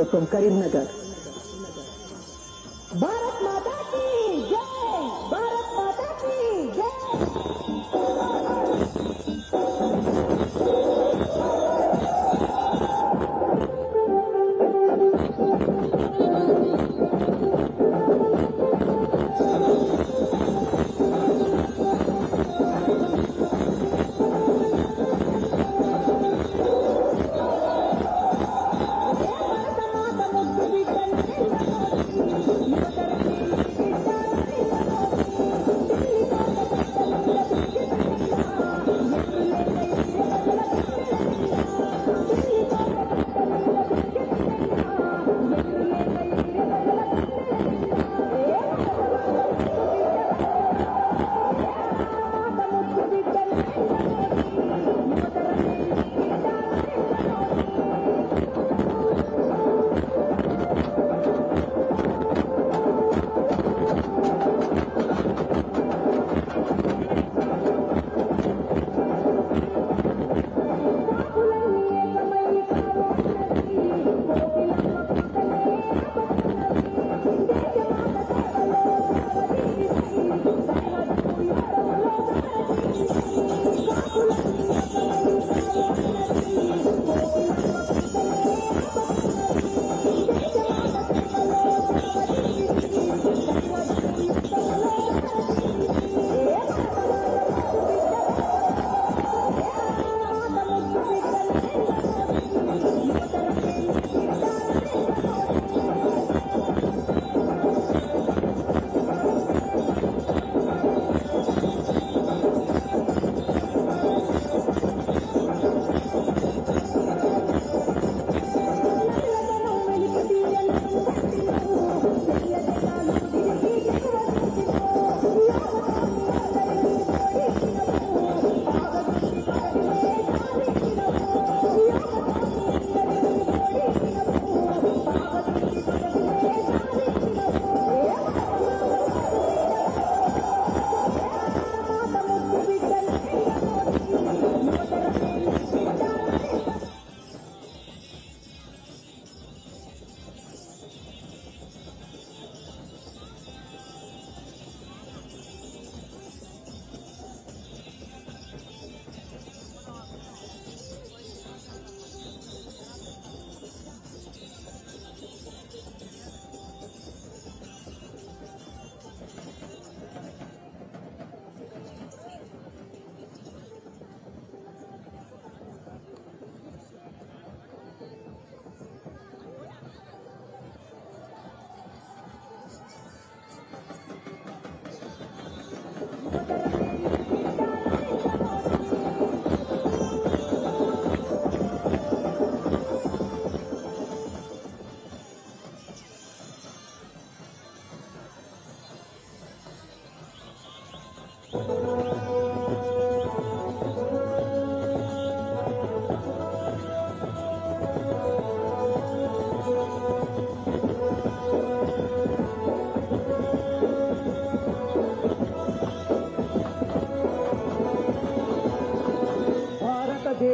from Karimnagar. Bharat Mata ki jai! Bharat Mata ki jai! Bharat Mata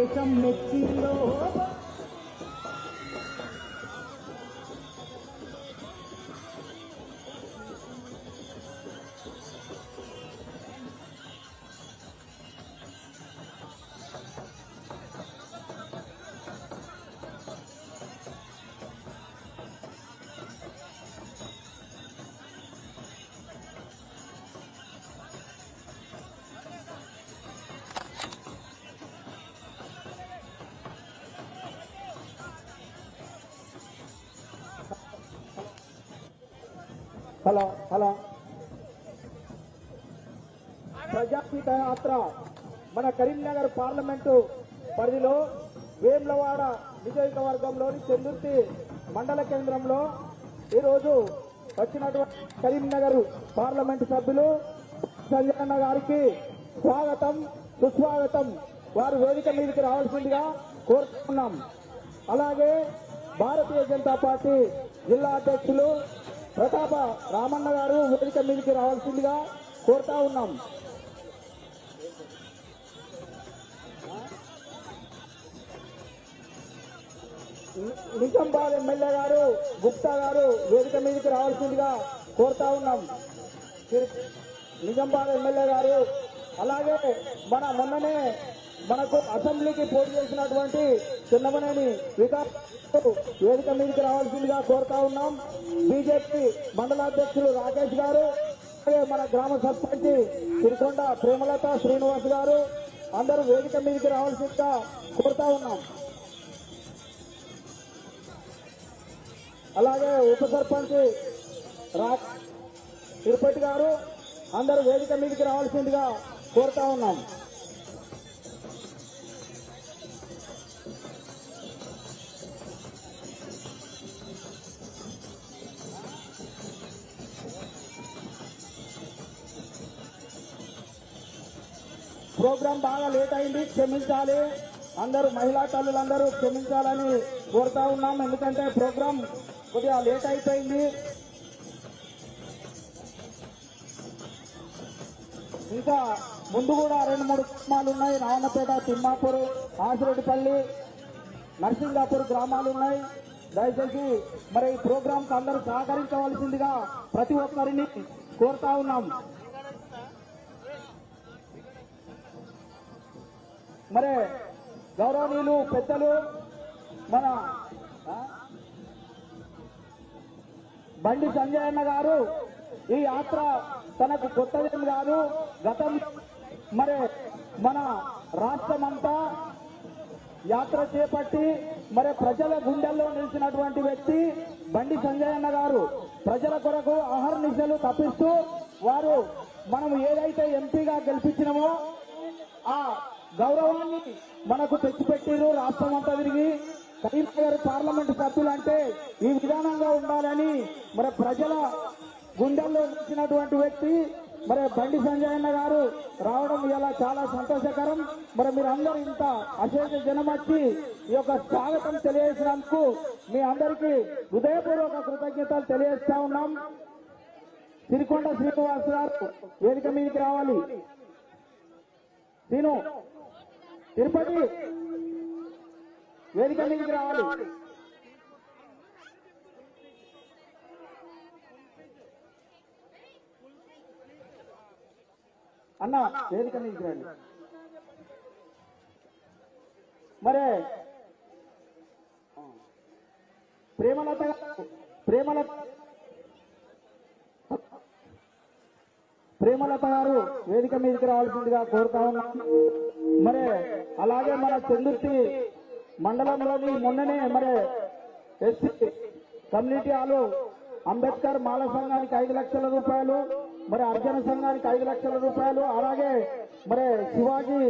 దేశం మెచ్చిందో hello ప్రజాహిత యాత్ర మన Karimnagar parliament పరిధిలో వేములవాడ నియోజకవర్గంలోని చెందుర్తి మండల కేంద్రంలో ఈరోజు వచ్చినటువంటి కరీంనగర్ పార్లమెంటు సభ్యులు సంజయ్ అన్న గారికి స్వాగతం సుస్వాగతం. వారు వేదిక మీదకి రావాల్సిందిగా కోరుతున్నాం. అలాగే భారతీయ జనతా పార్టీ జిల్లా అధ్యక్షులు ప్రతాప రామన్న గారు వేదిక మీదకి రావాల్సిందిగా కోరుతా ఉన్నాం. నిజామాబాద్ ఎమ్మెల్యే గారు గుప్తా గారు వేదిక మీదకి రావాల్సిందిగా కోరుతా ఉన్నాం. నిజామాబాద్ ఎమ్మెల్యే గారు అలాగే మొన్ననే మనకు అసెంబ్లీకి పోటీ చేసినటువంటి చిన్నమనేని వికాస్ వేదిక మీదకి రావాల్సిందిగా కోరుతా ఉన్నాం. బీజేపీ మండలాధ్యక్షులు రాకేష్ గారు, మన గ్రామ సర్పంచ్ సిరికొండ ప్రేమలత శ్రీనివాస్ గారు అందరూ వేదిక మీదకి రావాల్సిందిగా కోరుతా ఉన్నాం. అలాగే ఉప సర్పంచ్ తిరుపతి గారు అందరూ వేదిక మీదకి రావాల్సిందిగా కోరుతా ఉన్నాం. ప్రోగ్రాం బాగా లేట్ అయింది, క్షమించాలి. అందరూ మహిళా తల్లులందరూ క్షమించాలని కోరుతా ఉన్నాం. ఎందుకంటే ప్రోగ్రాం కొద్దిగా లేట్ అయిపోయింది. ఇంకా ముందు కూడా 2-3 గ్రామాలు ఉన్నాయి. రావణపేట, తిమ్మాపూర్, ఆసిరెడ్డిపల్లి, నర్సింగాపూర్ గ్రామాలు ఉన్నాయి. దయచేసి మరి ఈ ప్రోగ్రాంకు అందరూ సహకరించవలసిందిగా ప్రతి ఒక్కరిని కోరుతా ఉన్నాం. మరి గౌరవనీయులు పెద్దలు మన బండి సంజయ్ అన్న గారు ఈ యాత్ర తనకు కొత్తదేం కాదు. గతంలో మరి మన రాష్ట్రమంతా యాత్ర చేపట్టి మరి ప్రజల గుండెల్లో నిలిచినటువంటి వ్యక్తి బండి సంజయ్ అన్న గారు. ప్రజల కొరకు అహర్నిశలు తప్పిస్తూ వారు మనం ఏదైతే ఎంపీగా గెలిపించినామో ఆ గౌరవాన్ని మనకు తెచ్చిపెట్టిరు. రాష్ట్రం అంతా తిరిగి కరీంనగర్ పార్లమెంటు సభ్యులంటే ఈ విధానంగా ఉండాలని మరి ప్రజల గుండెల్లో ఉంచినటువంటి వ్యక్తి మరి బండి సంజయ్ అన్న గారు రావడం ఇలా చాలా సంతోషకరం. మరి మీరందరూ ఇంత అశేష జనం వచ్చి ఈ యొక్క స్వాగతం తెలియజేసినందుకు మీ అందరికీ హృదయపూర్వక కృతజ్ఞతలు తెలియజేస్తా ఉన్నాం. సిరికొండ శ్రీనివాస్ గారు వేదిక మీదకి రావాలి. నేను తిరుపతి వేదిక మీదకి రావాలి. అన్న వేదిక మీదకి రండి. మరి ప్రేమలత గారు వేదిక మీదకి రావాల్సిందిగా కోరుతా ఉన్నాం. మరి అలాగే మన చెందుర్తి మండలంలోని మొన్ననే మరి ఎస్సీ కమ్యూనిటీ హాలు అంబేద్కర్ మాల సంఘానికి 5 లక్షల రూపాయలు, మరి అర్జున సంఘానికి 5 లక్షల రూపాయలు, అలాగే మరి శివాజీ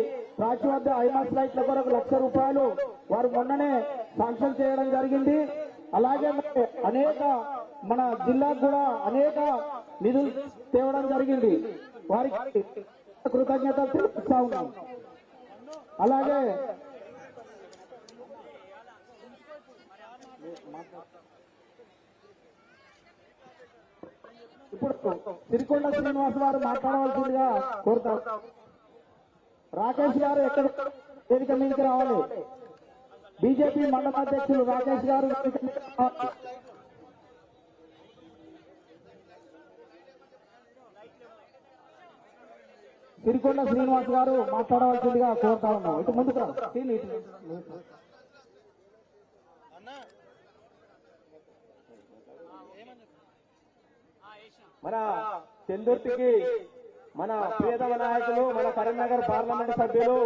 రాజు వద్ద ఐమాస్ లైట్ల కొరకు 1 లక్ష రూపాయలు వారు మొన్ననే శాంక్షన్ చేయడం జరిగింది. అలాగే అనేక మన జిల్లాకు కూడా అనేక నిధులు తేవడం జరిగింది. వారికి కృతజ్ఞతలు తెలుపుతా ఉన్నాం. అలాగే ఇప్పుడు సిరికొండ శ్రీనివాస్ గారు మాట్లాడవలసిందిగా కోరుతాం. రాకేష్ గారు ఎక్కడ వేదిక మీదకి రావాలి. బీజేపీ మండల అధ్యక్షులు రాకేష్ గారు వేదిక మీదకి రావాలి. సిరికొండ శ్రీనివాస్ గారు మాట్లాడవలసిందిగా కోరుతా ఉన్నాం. ఇటు ముందుకు రా. మన చందుర్తికి మన ప్రియతమ నాయకులు మన కరీంనగర్ పార్లమెంట్ సభ్యులు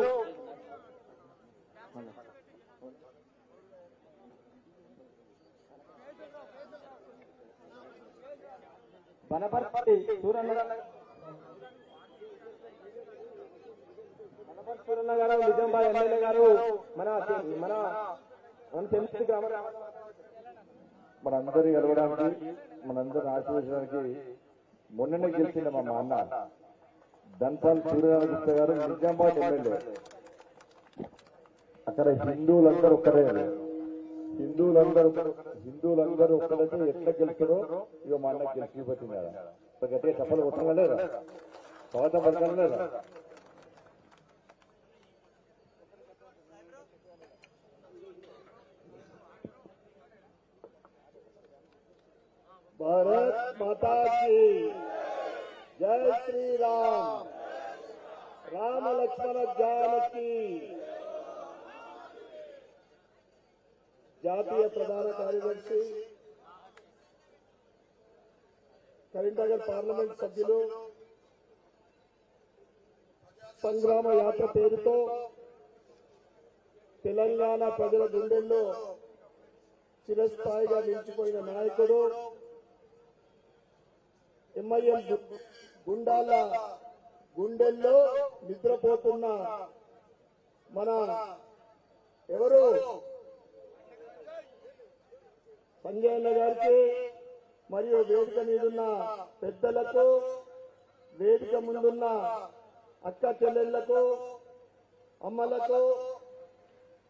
బనపర్తి సూరన్న గారు నిజామాబాద్ ఎమ్మెల్యే గారు మన మన చంద్రుడి గ్రామ మనందరి గెలవడానికి మనందరిని ఆశీర్వదించడానికి మొన్ననే గెలిచింది మా అన్న దంతాల్ సూర్యనారాయణ గారు నిజామాబాద్ ఎమ్మెల్యే. అక్కడ హిందువులందరూ ఒక్కరే, హిందువులందరూ ఒక్కరైతే ఎట్లా గెలుస్తారో ఇక మా అన్న గెలిచి పెట్టింది కదా. గట్టిగా చెప్పలు కొట్టడం లేదా, స్వాగతం పలకడం లేదా. भारत माता की जय श्री राम, राम लक्ष्मण जानकी. జాతీయ ప్రధాన కార్యదర్శి, కరీంనగర్ పార్లమెంట్ సభ్యులు సంగ్రామ యాత్ర పేరుతో తెలంగాణ ప్రజల గుండెల్లో చిరస్థాయిగా నిలిచిపోయిన నాయకుడు, ఎంఐఎం గుండాల గుండెల్లో నిద్రపోతున్న మన ఎవరు సంజయ్ అన్న గారికి మరియు వేదిక మీదున్న పెద్దలకు, వేదిక ముందున్న అక్క చెల్లెళ్లకు, అమ్మలకు,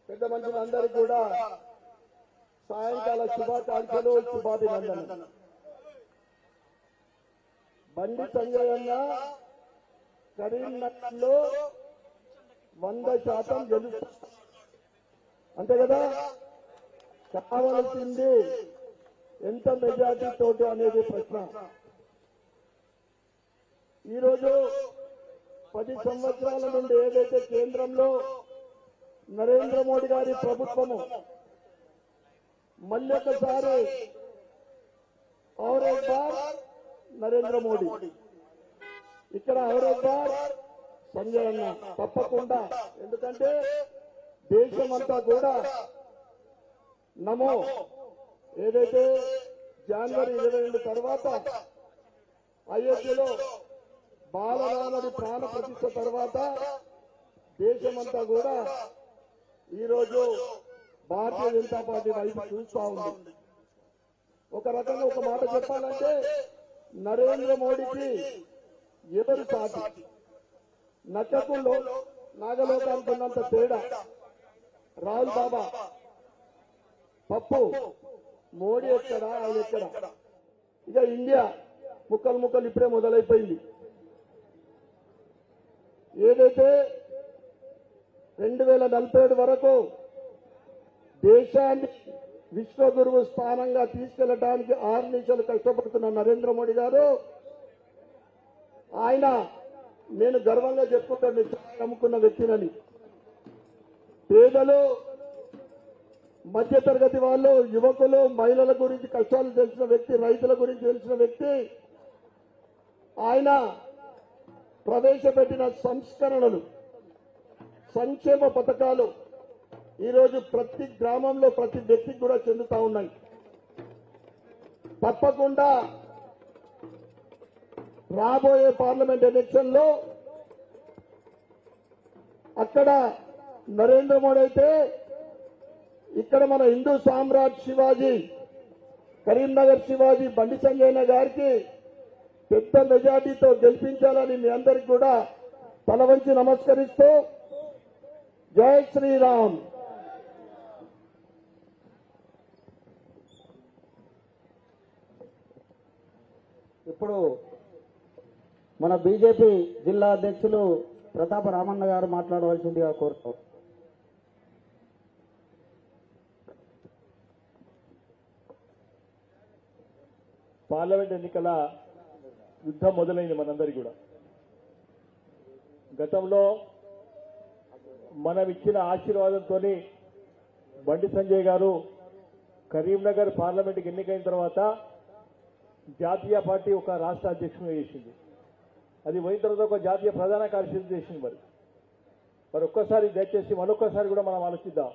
పెద్ద మనుషులందరికీ కూడా సాయంకాల శుభాకాంక్షలు, శుభాభినందనలు. బండి సంజయ్ అన్న కరీంనగర్లో 100% గెలుస్తారు, అంతే కదా. కావలసింది ఎంత మెజార్టీ తోటి అనేది ప్రశ్న. ఈరోజు 10 సంవత్సరాల నుండి ఏదైతే కేంద్రంలో నరేంద్ర మోడీ గారి ప్రభుత్వము మళ్ళీ ఒకసారి ఔర్ ఏక్ బార్ నరేంద్ర మోడీ, ఇక్కడ ఔర్ ఏక్ బార్ సంజయ్ అన్న తప్పకుండా. ఎందుకంటే దేశమంతా కూడా నమో ఏదైతే జనవరి 22 తర్వాత అయోధ్యలో బాలరాముడి ప్రాణ ప్రతిష్ఠ తర్వాత దేశమంతా కూడా ఈరోజు భారతీయ జనతా పార్టీ వైపు చూస్తా ఉంది. ఒక రకంగా ఒక మాట చెప్పాలంటే నరేంద్ర మోడీకి ఎవరు సాటి, నచ్చకుండా నాగలోకానికి ఉన్నంత తేడా. రాహుల్ బాబా పప్పు, మోడీ ఎక్కడ, ఆయన ఎక్కడ. ఇక ఇండియా ముక్కలు ఇప్పుడే మొదలైపోయింది. ఏదైతే 2047 వరకు దేశాన్ని విశ్వగురువు స్థానంగా తీసుకెళ్లడానికి 6 నిమిషాలు కష్టపడుతున్న నరేంద్ర మోడీ గారు, ఆయన నేను గర్వంగా చెప్పుకుంటాను నమ్ముకున్న వ్యక్తినని. పేదలు, మధ్యతరగతి వాళ్ళు, యువకులు, మహిళల గురించి కష్టాలు తెలిసిన వ్యక్తి, రైతుల గురించి తెలిసిన వ్యక్తి. ఆయన ప్రవేశపెట్టిన సంస్కరణలు, సంక్షేమ పథకాలు ఈరోజు ప్రతి గ్రామంలో ప్రతి వ్యక్తికి కూడా చెందుతా ఉన్నాయి. తప్పకుండా రాబోయే పార్లమెంట్ ఎలక్షన్ లో అక్కడ నరేంద్ర మోడీ అయితే, ఇక్కడ మన హిందూ సామ్రాట్ శివాజీ, కరీంనగర్ శివాజీ బండి సంజయ్ గారికి పెద్ద మెజార్టీతో గెలిపించాలని మీ అందరికి కూడా తల వంచి నమస్కరిస్తూ జై శ్రీరామ్. ఇప్పుడు మన బీజేపీ జిల్లా అధ్యక్షులు ప్రతాప రామన్న గారు మాట్లాడవలసిందిగా కోరుతాం. పార్లమెంట్ ఎన్నికల యుద్ధం మొదలైంది మనందరికీ కూడా. గతంలో మనం ఇచ్చిన ఆశీర్వాదంతో బండి సంజయ్ గారు కరీంనగర్ పార్లమెంట్కి ఎన్నికైన తర్వాత జాతీయ పార్టీ ఒక రాష్ట్ర అధ్యక్షుడు చేసింది. అది పోయిన తర్వాత ఒక జాతీయ ప్రధాన కార్యదర్శి చేసింది. మరి ఒక్కసారి దయచేసి మరొక్కసారి కూడా మనం ఆలోచిద్దాం.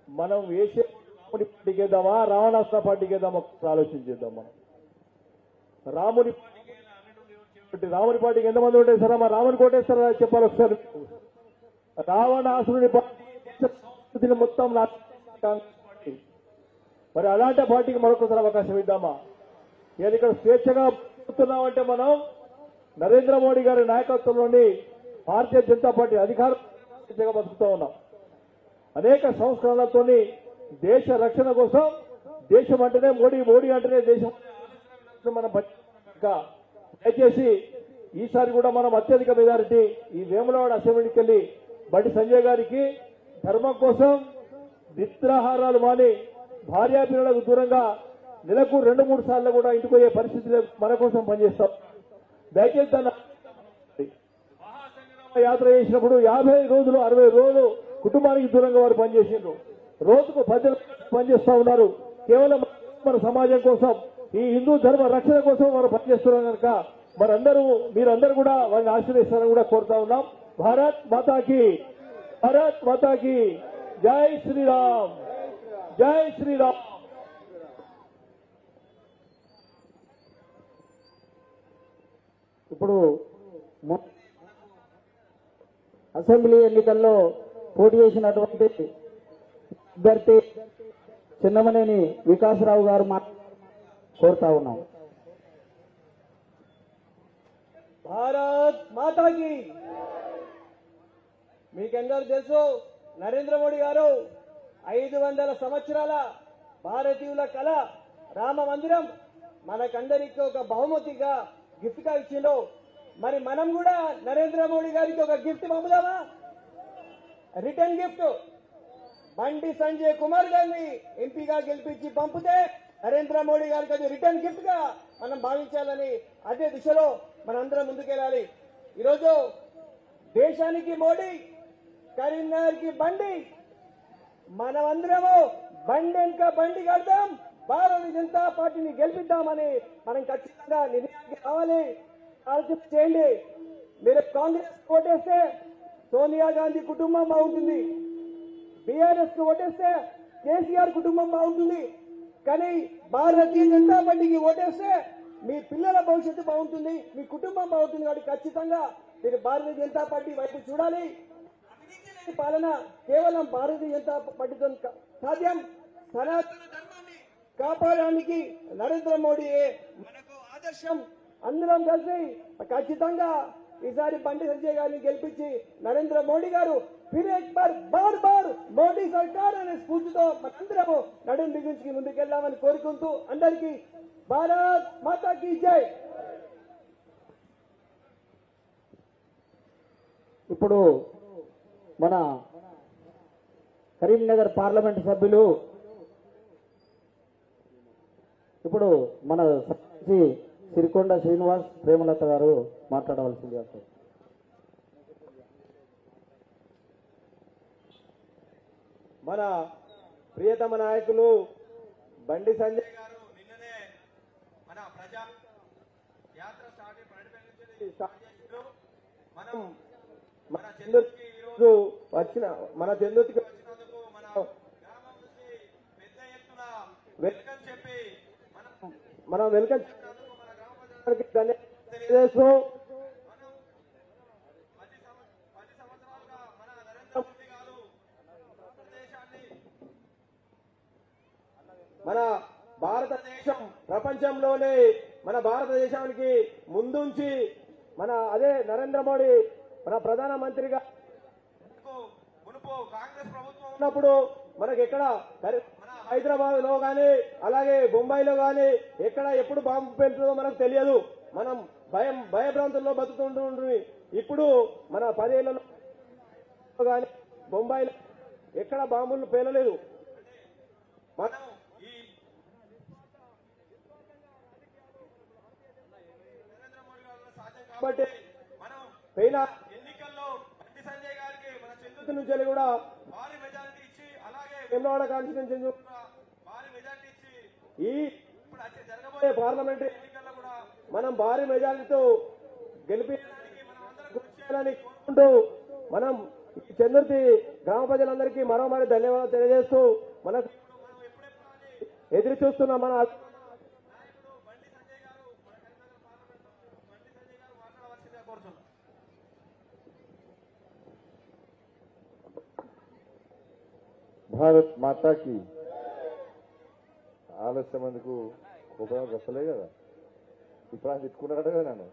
మనం వేసే రాముని పార్టీకి వేద్దామా, రావణాసుర పార్టీకి వేద్దామా ఆలోచన చేద్దాం. మనం రాముని పార్టీకి ఎంతమంది ఓటేస్తారా, మా రాముని కోటేస్తారా చెప్పాలి ఒకసారి. రావణాసురుని పార్టీ మొత్తం కాంగ్రెస్ పార్టీ. మరి అలాంటి పార్టీకి మరొకసారి అవకాశం ఇద్దామా? ఇవాళ ఇక్కడ స్వేచ్ఛగా బతుకుతున్నామంటే మనం నరేంద్ర మోడీ గారి నాయకత్వంలోని భారతీయ జనతా పార్టీ అధికారం స్వేచ్ఛగా బతుకుతూ ఉన్నాం. అనేక సంస్కరణలతో దేశ రక్షణ కోసం, దేశం అంటేనే మోడీ అంటేనే దేశం మనం దయచేసి ఈసారి కూడా మనం అత్యధిక మెజారిటీ ఈ వేములవాడ అసెంబ్లీకి వెళ్లి బండి సంజయ్ గారికి ధర్మం కోసం నిద్రాహారాలు మాని భార్యాపిల్లలకు దూరంగా నెలకు 2-3 సార్లు కూడా ఇంటికి పోయే పరిస్థితి మన కోసం పనిచేస్తాం. దయచేసి దాన్ని యాత్ర చేసినప్పుడు 50 రోజులు 60 రోజులు కుటుంబానికి దూరంగా వారు పనిచేసిండ్రు. రోజుకు 10 పనిచేస్తా ఉన్నారు. కేవలం మన సమాజం కోసం, ఈ హిందూ ధర్మ రక్షణ కోసం వారు పనిచేస్తున్నారు కనుక మీరందరూ కూడా వారిని ఆశీర్వదిస్తారని కూడా కోరుతా ఉన్నాం. భారత్ మాతాకి, భారత్ మాతాకి జై శ్రీరామ్, జై శ్రీరామ్. ఇప్పుడు అసెంబ్లీ ఎన్నికల్లో పోటీ చేసినటువంటి అభ్యర్థి చిన్నమనేని వికాసరావు గారు కోరుతా ఉన్నాం. భారత్ మాతాకి. మీకందరూ తెలుసు, నరేంద్ర మోడీ గారు 500 సంవత్సరాల భారతీయుల కళ రామ మందిరం మనకందరికి ఒక బహుమతిగా గిఫ్ట్ గా ఇచ్చిండు. మరి మనం కూడా నరేంద్ర మోడీ గారికి ఒక gift పంపుదామా? Return gift. Bandi Sanjay Kumar గారిని ఎంపీగా గెలిపించి పంపితే నరేంద్ర మోడీ గారికి అది రిటర్న్ గిఫ్ట్ గా మనం భావించాలని, అదే దిశలో మనందరం ముందుకెళ్ళాలి. ఈరోజు దేశానికి మోడీ, కరీంనగర్ కి బండి, మనమందరము బండి వెనుక బండి కడదాం, భారతీయ జనతా పార్టీని గెలిపిద్దామని మనం ఖచ్చితంగా నిర్ణయానికి రావాలి. ఆలోచన చేయండి. మీరు కాంగ్రెస్ ఓటేస్తే సోనియా గాంధీ కుటుంబం బాగుంటుంది, బీఆర్ఎస్ కు ఓటేస్తే కేసీఆర్ కుటుంబం బాగుంటుంది. కానీ భారతీయ జనతా పార్టీకి ఓటేస్తే మీ పిల్లల భవిష్యత్తు బాగుంటుంది, మీ కుటుంబం బాగుంటుంది. కాబట్టి ఖచ్చితంగా మీరు భారతీయ జనతా పార్టీ వైపు చూడాలి. అవినీతి లేని పాలన కేవలం భారతీయ జనతా పార్టీతో సాధ్యం. సనాతన ధర్మాన్ని కాపాడడానికి నరేంద్ర మోడీయే మనకు ఆదర్శం. అందరం కలిసి ఖచ్చితంగా ఈసారి బండి సంజయ్ గారిని గెలిపించి నరేంద్ర మోడీ గారు ఫిర్ ఎక్ బార్ బార్ మోడీ సర్కార్ అనే స్ఫూర్తితో మనందరము నడుం బిగించి ముందుకెళ్దామని కోరుకుంటూ అందరికీ భారత్ మాతాకి జై. ఇప్పుడు మన కరీంనగర్ పార్లమెంట్ సభ్యులు ఇప్పుడు మన సిరికొండ శ్రీనివాస్ ప్రేమలత గారు మాట్లాడవలసింది. మన ప్రియతమ నాయకులు బండి సంజయ్ గారు నిన్ననే మన ప్రజా యాత్ర స్టార్ట్ చేశారు. మనం మన చెందుర్తికి ఈరోజు చెందుర్తికి వచ్చినందుకు మన గ్రామం నుంచి పెద్ద ఎత్తున వెల్కమ్ చెప్పి మనం వెల్కమ్ చెప్పినందుకు మన గ్రామ ప్రజలకు ధన్యవాదాలు తెలియజేస్తూ, మనం 10 సంవత్సరాలుగా మన నరేంద్ర మోడీ గారు మన భారతదేశం ప్రపంచంలోనే మన భారతదేశానికి ముందుంచి మన అదే నరేంద్ర మోడీ మన ప్రధానమంత్రిగా మునుపు కాంగ్రెస్ ప్రభుత్వం ఉన్నప్పుడు మనకి ఎక్కడ మన హైదరాబాద్ లో గానీ అలాగే బొంబాయిలో గానీ ఎక్కడ ఎప్పుడు బాంబు పేలుతుందో మనకు తెలియదు. మనం భయభ్రాంతుల్లో బతుకుంటుంటుంది. ఇప్పుడు మన 10 ఏళ్లలో గానీ బొంబాయిలో ఎక్కడ బాంబులు పేలలేదు. మనం ఈ కాబట్టి మనం పైన ఎన్నికల్లో బండి సంజయ్ గారికి మన చెందుతు నుంచి కూడా భారీ మెజారిటీ ఇచ్చి అలాగే వేములవాడ కాన్స్టిట్యూన్సీ నుంచి కూడా భారీ మెజారిటీ ఇచ్చి ఈ ఇప్పుడు జరగబోయే పార్లమెంటరీ ఎన్నికల్లో కూడా మనం భారీ మెజారిటీతో గెలిపించడానికి మనం అందరం కృషి చేయాలని కోరుకుంటూ మనం ఈ చంద్రుతి గ్రామ ప్రజలందరికీ మరోమారి ధన్యవాదాలు తెలియజేస్తూ మనకు మనం ఎప్పుడెప్పుడు ఎదురు చూస్తున్న మన నాయకుడు బండి సంజయ్ గారు మన కరీంనగర్ పార్లమెంట్ బండి సంజయ్ గారు మాట్లాడవలసిందిగా కోరుతున్నాం. భారత్ మాతాకి ఆలస్యం ఎందుకు ఉపయోగం వస్తలే కదా. ఇప్పుడు ఆయన తిట్టుకున్నారట కదా, నన్ను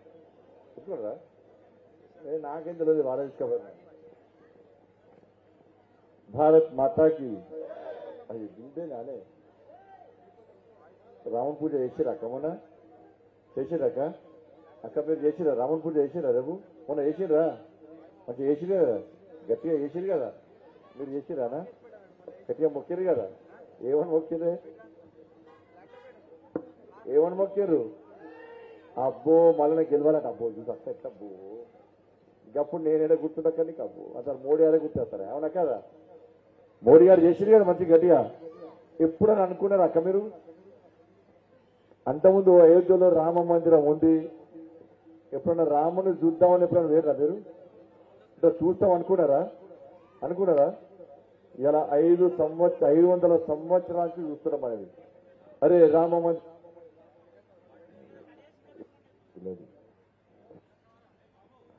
తిట్టుకున్నారా? నాకేం తెలియదు, వాళ్ళ తీసుకోవాలి. భారత్ మాతాకి అది దింటే నానే రావణ పూజ చేసిరా అక్క? మొన్న చేసిరాక అక్క మీరు చేసిరా? రావణ పూజ చేసిరా రేపు? మొన్న చేసిరా? మంచిగా చేసిరు కదా, గట్టిగా చేసిరు కదా. మీరు చేసిరానా? గట్టిగా మొక్కిరు కదా. ఏమని మొక్కిరే? ఏమని మొక్కారు? అబ్బో మళ్ళీ గెలవాలంటే అబ్బో చూసి అక్క ఎట్లా అబ్బో ఇంకప్పుడు నేనేడా గుర్తుండక నీకు అబ్బో అసలు మోడీ గారే గుర్తొస్తారా? అవునా కదా? మోడీ గారు చేసిరు కదా మంచి గట్టిగా. ఎప్పుడని అనుకున్నారు అక్క మీరు? అంతకుముందు అయోధ్యలో రామ మందిరం ఉంది, ఎప్పుడన్నా రాముని చూద్దామని ఎప్పుడన్నా వేరా మీరు? అంటే చూస్తాం అనుకున్నారా? ఇలా 500 సంవత్సరాలకి చూస్తున్నాం అనేది. అరే రామ మందిరం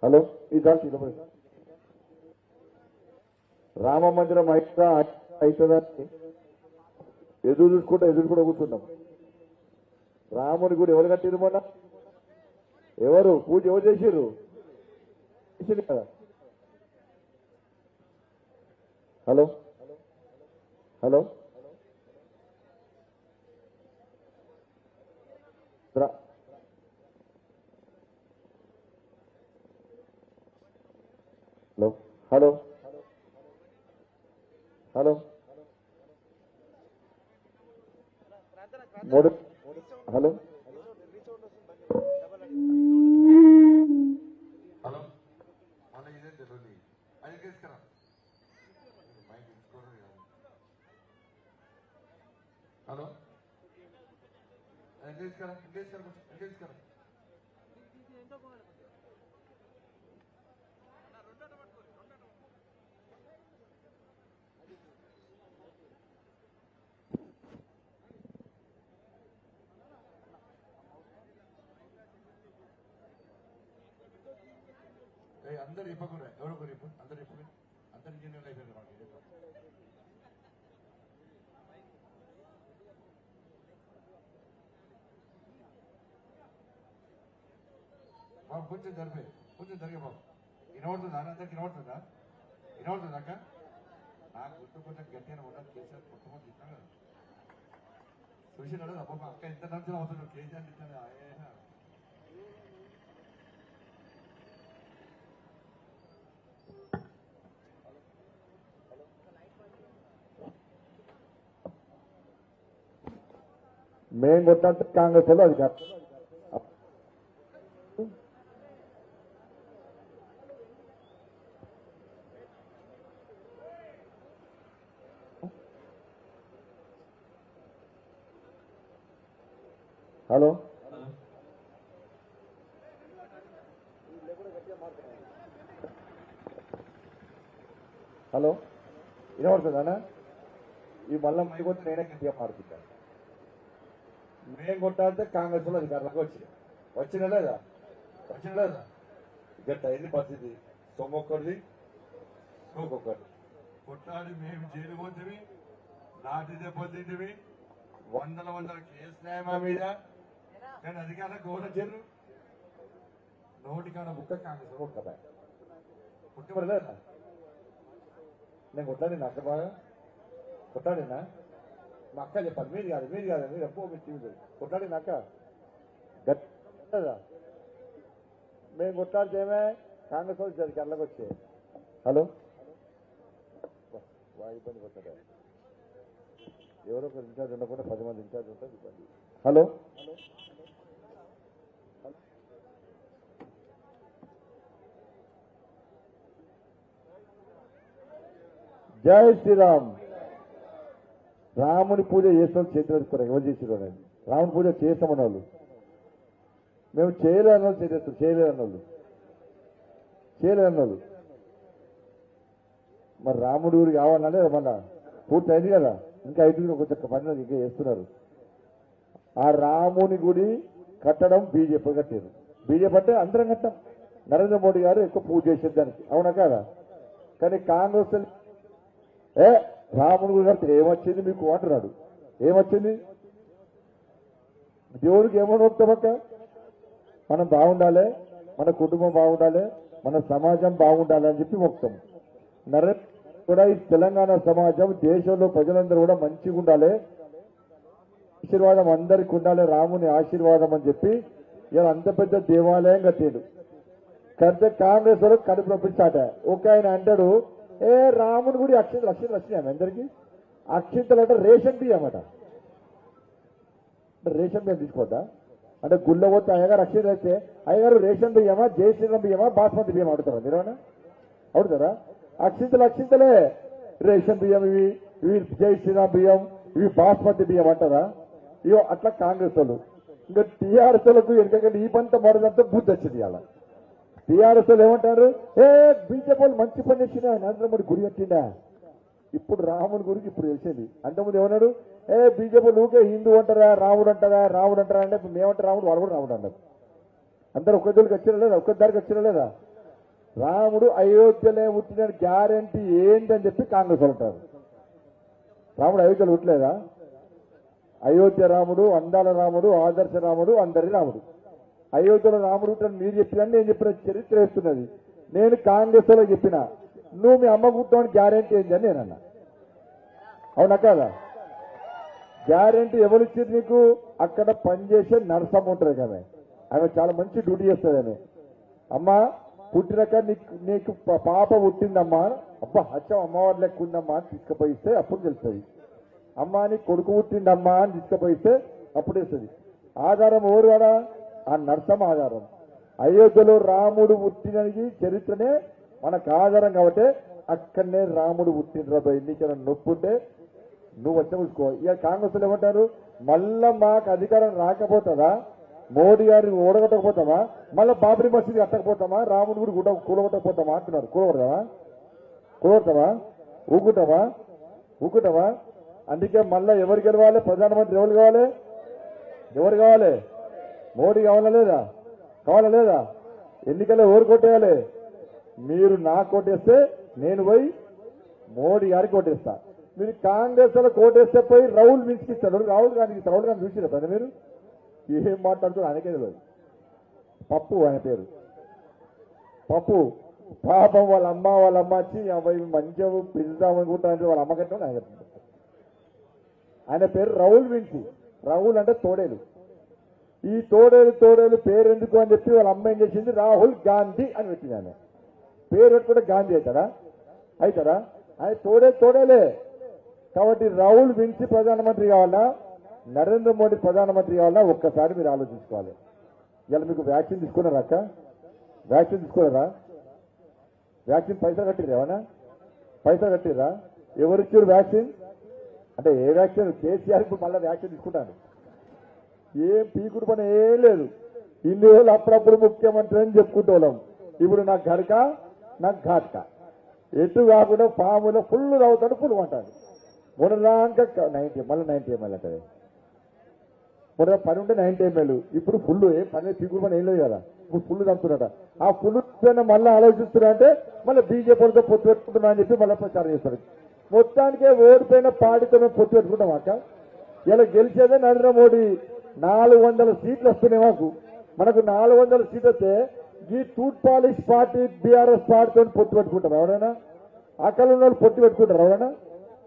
హలో ఇది రామ మందిరం అవుతుందని ఎదురు కూడా కూర్చున్నాం. రాముని గుడి ఎవరు కట్టిరు మొన్న? ఎవరు పూజ ఎవరు చేసిర్రు కదా? హలో హలో హలో హలో మూడు హలో హలో మన ఇదే తెలియదు అది తీసుకురా హలో అది తీసుకురా అందరు ఇప్పకుండా ఎవరొకరు ఇప్పు అందరు ఇప్పు అందరు ఇంజనీర్లు అయిపోయారు బాబు కొంచెం జరిగే బాబు వినబడుతుందా? అందరికి వినబడుతుందా అక్క? నాకు గుర్తు కొంచెం గట్టిగా ఉండదు. కేసీఆర్ పుట్టుకొని తిట్టాను కదా, చూసినాడు అబ్బా అక్క ఎంత నచ్చలు అవుతున్నాడు. కేసీఆర్ తిట్టాను మేము కొట్టాలంటే కాంగ్రెస్ వాళ్ళు అది కాదు. హలో హలో వినబడుతుందా? ఈ మళ్ళీ మై కొట్టి నేనే గట్టిగా మారుతుంటాను. మేము కొట్టాలంటే కాంగ్రెస్ లో అధికారంలోకి వచ్చిన లేదా గట్ట అయింది పరిస్థితి. సొమ్మొక్కడిది సోకొక్కడిది కొట్లాడి మేము జైలు పోతుంది, నాటి దెబ్బతింటివి, వందల కేసులు మా మీద. కానీ అధికారులు గౌరవించారు. నోటికాడ బుక్క కాంగ్రెస్ కొట్టదా పుట్టిపడలేదా? నేను కొట్టాడినా అక్క బాగా కొట్టాడినా? మా అక్క చెప్పాలి మీరు కాదు మీరు ఎప్పుడో మీరు టీవీ కొట్టాడినా అక్క గట్టదా? మేము కొట్టాడితే ఏమే కాంగ్రెస్ వాళ్ళు అధికారులకు వచ్చే. హలో ఇబ్బంది కొట్టాడు. ఎవరో ఒకరు ఇన్ఛార్జ్ ఉండకుండా 10 మంది ఇన్ఛార్జ్ ఉంటుంది ఇబ్బంది. హలో జై శ్రీరామ్. రాముని పూజ చేస్తాం చేతులు ఎత్తుకోరు. ఎవరు చేసిరు అనేది రాముని పూజ చేస్తామన్న వాళ్ళు, మేము చేయలేని వాళ్ళు చేసేస్తాం. చేయలేని వాళ్ళు మరి రాముడి ఊరికి కావాలనే మళ్ళా పూర్తి అయింది కదా, ఇంకా 5 కొంచెం పని ఇంకా చేస్తున్నారు. ఆ రాముని గుడి కట్టడం బీజేపీ కట్టారు. బీజేపీ అంటే అందరం కట్టాం. నరేంద్ర మోడీ గారు ఎక్కువ పూజ చేసేది దానికి, అవునా కాదా? కానీ కాంగ్రెస్ రాముని గుడి కడితే ఏమొచ్చింది మీకు అంటున్నాడు. ఏమొచ్చింది? దేవుడికి ఏమని ఒప్పుతామక్క? మనం బాగుండాలి, మన కుటుంబం బాగుండాలి, మన సమాజం బాగుండాలి అని చెప్పి మొక్కుతాం. నరేంద్ర కూడా ఈ తెలంగాణ సమాజం దేశంలో ప్రజలందరూ కూడా మంచిగా ఉండాలి, ఆశీర్వాదం అందరికి ఉండాలి, రాముని ఆశీర్వాదం అని చెప్పి ఇలా అంత పెద్ద దేవాలయం కట్టాడు. కడితే కాంగ్రెస్ వాళ్ళు కడుపు నొప్పించాట. ఒక ఆయన అంటాడు, రాముని గుడి అక్షింతలు వచ్చినాయి అందరికి. అక్షింతలు అంటే రేషన్ బియ్యం అట. రేషన్ బియ్యం తీసుకోవద్దా అంటే గుళ్ళ పోతే అయ్యగారు అక్షింతలు అయితే అయ్యగారు రేషన్ బియ్యమా, జై శ్రీరామ్ బియ్యమా, బాస్మతి బియ్యం అడుగుతారా మీరు? అడుగుతారా? అక్షింతలే రేషన్ బియ్యం, ఇవి జై శ్రీరామ్ బియ్యం, ఇవి బాస్మతి బియ్యం అంటారా? ఇవో అట్లా కాంగ్రెస్ వాళ్ళు. ఇంకా టీఆర్ఎస్ వాళ్ళకు ఎందుకంటే ఈ పంట మరదంతా బుద్ధి వచ్చింది. అలా టీఆర్ఎస్ వాళ్ళు ఏమంటారు, బీజేపీ వాళ్ళు మంచి పని చేసిందా, నరేంద్ర మోడీ గుడి కట్టిండా. ఇప్పుడు రాముడి గురికి ఇప్పుడు తెలిసింది. అంతకుముందు ఏమన్నాడు, బీజేపీ ఊకే హిందూ అంటారా, రాముడు అంటారా అంటే మేమంటే రాముడు, వాళ్ళు కూడా రాముడు అన్నారు. అందరూ ఒక్క దగ్గరికి వచ్చినా లేదా? ఒక్క దారికి వచ్చినా లేదా? రాముడు అయోధ్యలో పుట్టిన గ్యారంటీ ఏంటని చెప్పి కాంగ్రెస్ అంటారు. రాముడు అయోధ్యలో పుట్టలేదా? అయోధ్య రాముడు, అందాల రాముడు, ఆదర్శ రాముడు, అందరి రాముడు. అయోధ్యలో రాముడు పుట్టిన మీరు చెప్పినా నేను చెప్పిన చరిత్ర వేస్తున్నది. నేను కాంగ్రెస్ లో చెప్పిన నువ్వు మీ అమ్మ పుట్టామని గ్యారంటీ ఏంటి అని నేనన్నా. అవునా కాదా? గ్యారంటీ ఎవరు ఇచ్చింది నీకు? అక్కడ పనిచేసే నర్సమ్మ ఉంటుంది కదా, ఆమె చాలా మంచి డ్యూటీ చేస్తుంది. ఆమె అమ్మా పుట్టినాక నీకు పాప పుట్టిందమ్మా, అబ్బా అచ్చం అమ్మవారి లెక్క ఉందమ్మా అని తీసుకుపోయిస్తే అప్పుడు తెలుస్తుంది. అమ్మా నీ కొడుకు పుట్టిండమ్మా అని తీసుకుపోయిస్తే అప్పుడు తెలుస్తుంది. ఆధారం ఎవరు వాడా? ఆ నర్సమ్మ ఆధారం. అయోధ్యలో రాముడు పుట్టినది చరిత్రనే మనకు ఆధారం కాబట్టి అక్కడనే రాముడు పుట్టిన ఎన్నికల నొప్పుంటే నువ్వు వచ్చి చూసుకో. ఇక కాంగ్రెస్ ఏమంటారు, మళ్ళా మాకు అధికారం రాకపోతుందా, మోడీ గారిని ఓడగొట్టకపోతామా, మళ్ళీ బాబరీ మసీద్ కట్టకపోతామా, రాముడు గుడి గుడ్డ కూలగొట్టకపోతామా అంటున్నారు. కూలగొడతామా? ఊకుంటామా? అందుకే మళ్ళా ఎవరు గెలవాలి? ప్రధానమంత్రి ఎవరు కావాలి? మోడీ కావాలా లేదా? ఎన్నికల్లో ఎవరు కొట్టేయాలి? మీరు నాకు కొట్టేస్తే నేను పోయి మోడీ గారికి కొట్టేస్తా. మీరు కాంగ్రెస్ లో కోటేస్తే పోయి రాహుల్ మించిస్తాడు. రాహుల్ గాంధీ చూసిరా పని మీరు ఏం మాట్లాడుతున్నారు? ఆయనకే తెలియదు. పప్పు ఆయన పేరు పప్పు. పాపం వాళ్ళ అమ్మ వచ్చి మంచిగా పిలుద్దామనుకుంటారంటే వాళ్ళ అమ్మ కట్టడం ఆయన కట్టింది. ఆయన పేరు రాహుల్ విన్సీ. రాహుల్ అంటే తోడేలు. ఈ తోడేలు పేరు ఎందుకు అని చెప్పి వాళ్ళ అమ్మ ఏం చేసింది, రాహుల్ గాంధీ అని పెట్టింది. ఆయన పేరు పెట్టుకుంటే గాంధీ అవుతారా? ఆయన తోడేలే. కాబట్టి రాహుల్ విన్సీ ప్రధానమంత్రి కావాలా, నరేంద్ర మోడీ ప్రధానమంత్రి కావాలా? ఒక్కసారి మీరు ఆలోచించుకోవాలి. ఇలా మీకు వ్యాక్సిన్ తీసుకున్నారా అక్క? వ్యాక్సిన్ పైసా కట్టిర్రా? ఏమన్నా పైసా కట్టిర్రా? ఎవరిచ్చారు వ్యాక్సిన్? అంటే ఏ వ్యాక్సిన్? కేసీఆర్ ఇప్పుడు మళ్ళీ వ్యాక్సిన్ తీసుకుంటాను. ఏం పీకుడు పని ఏం లేదు. ఇన్ని రోజులు అప్పుడప్పుడు ముఖ్యమంత్రి అని చెప్పుకుంటోళ్ళం. ఇప్పుడు నాకు గడక నాకు ఘాట్క ఎటు కాకుండా పాములో ఫుల్ తాగుతాడు, ఫుల్ అంటాడు. మొన్నదాకా 90 మళ్ళీ 90 ml అంటే మొన్న పని ఉంటే 90 ml, ఇప్పుడు ఫుల్. ఏం పని పీకుడు పని ఏం లేదు కదా, ఇప్పుడు ఫుల్ తంపుతున్నట. ఆ ఫుల్ మళ్ళీ ఆలోచిస్తున్నా అంటే మళ్ళీ బీజేపీలతో పొత్తు పెట్టుకుంటున్నా అని చెప్పి మళ్ళీ ప్రచారం చేస్తారు. మొత్తానికే ఓడిపోయిన పార్టీతో మేము పొత్తు పెట్టుకుంటాం అక్క. ఇలా గెలిచేదే నరేంద్ర మోడీ. 400 సీట్లు వస్తున్నాయి మనకు 400 సీట్లు వస్తే ఈ టూట్ పాలిష్ పార్టీ బీఆర్ఎస్ పార్టీతో పొత్తు పెట్టుకుంటారు ఎవరైనా? అక్కడ ఉన్న వాళ్ళు పొత్తు పెట్టుకుంటారు ఎవరైనా?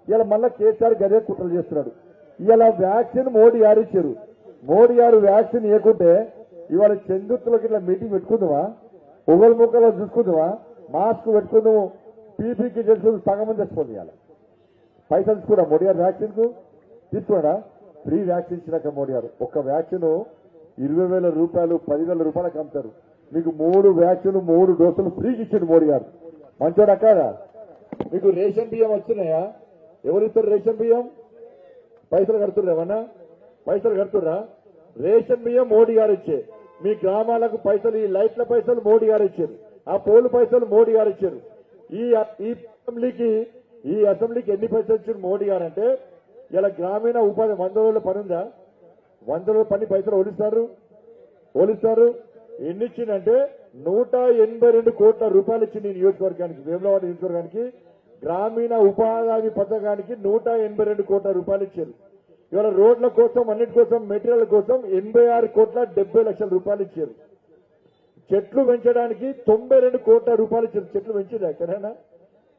ఇలా మళ్ళీ కేసీఆర్ గదే కుట్రలు చేస్తున్నాడు. ఇలా వ్యాక్సిన్ మోడీ గారు ఇచ్చారు. మోడీ గారు వ్యాక్సిన్ ఇవ్వకుంటే ఇవాళ చందుతులకు ఇట్లా మీటింగ్ పెట్టుకుందామా, ఒకరి ముక్కలో చూసుకుందామా, మాస్క్ పెట్టుకుందాము, పీపీకి చేసుకుందాం, సగం మంది చచ్చిపోతుంది. ఇవాళ పైసలు తీసుకురా మోడీ గారు వ్యాక్సిన్ కు? తీసుకున్నాడా? ఫ్రీ వ్యాక్సిన్ ఇచ్చినాక మోడీ గారు ఒక్క వ్యాక్సిన్ 20,000 రూపాయలు 10,000 రూపాయలకు అమ్ముతారు. మీకు 3 వ్యాక్సిన్ 3 డోసులు ఫ్రీకి ఇచ్చిండు మోడీ గారు. మంచోడా కాదా? మీకు రేషన్ బియ్యం వస్తున్నాయా? ఎవరిస్తారు రేషన్ బియ్యం? పైసలు కడుతుర్రా ఏమన్నా? పైసలు కడుతుర్రా? రేషన్ బియ్యం మోడీ గారు ఇచ్చే, మీ గ్రామాలకు పైసలు, ఈ లైట్ల పైసలు మోడీ గారు ఇచ్చారు, ఆ పోలు పైసలు మోడీ గారు ఇచ్చారు. ఈ అసెంబ్లీకి ఎన్ని పైసలు ఇచ్చారు మోడీ గారు అంటే, ఇలా గ్రామీణ ఉపాధి 100 రోజుల పని ఉందా? 100 రోజుల పని పైసలు ఓడిస్తారు. ఎన్ని ఇచ్చిందంటే 182 కోట్ల రూపాయలు ఇచ్చింది ఈ నియోజకవర్గానికి, వేములవాడ నియోజకవర్గానికి గ్రామీణ ఉపాధి పథకానికి 182 కోట్ల రూపాయలు ఇచ్చారు. ఇవాళ రోడ్ల కోసం, అన్నిటి కోసం, మెటీరియల్ కోసం 86 కోట్ల 70 లక్షల రూపాయలు ఇచ్చారు. చెట్లు పెంచడానికి 92 కోట్ల రూపాయలు ఇచ్చారు. చెట్లు పెంచింది ఎక్కడైనా?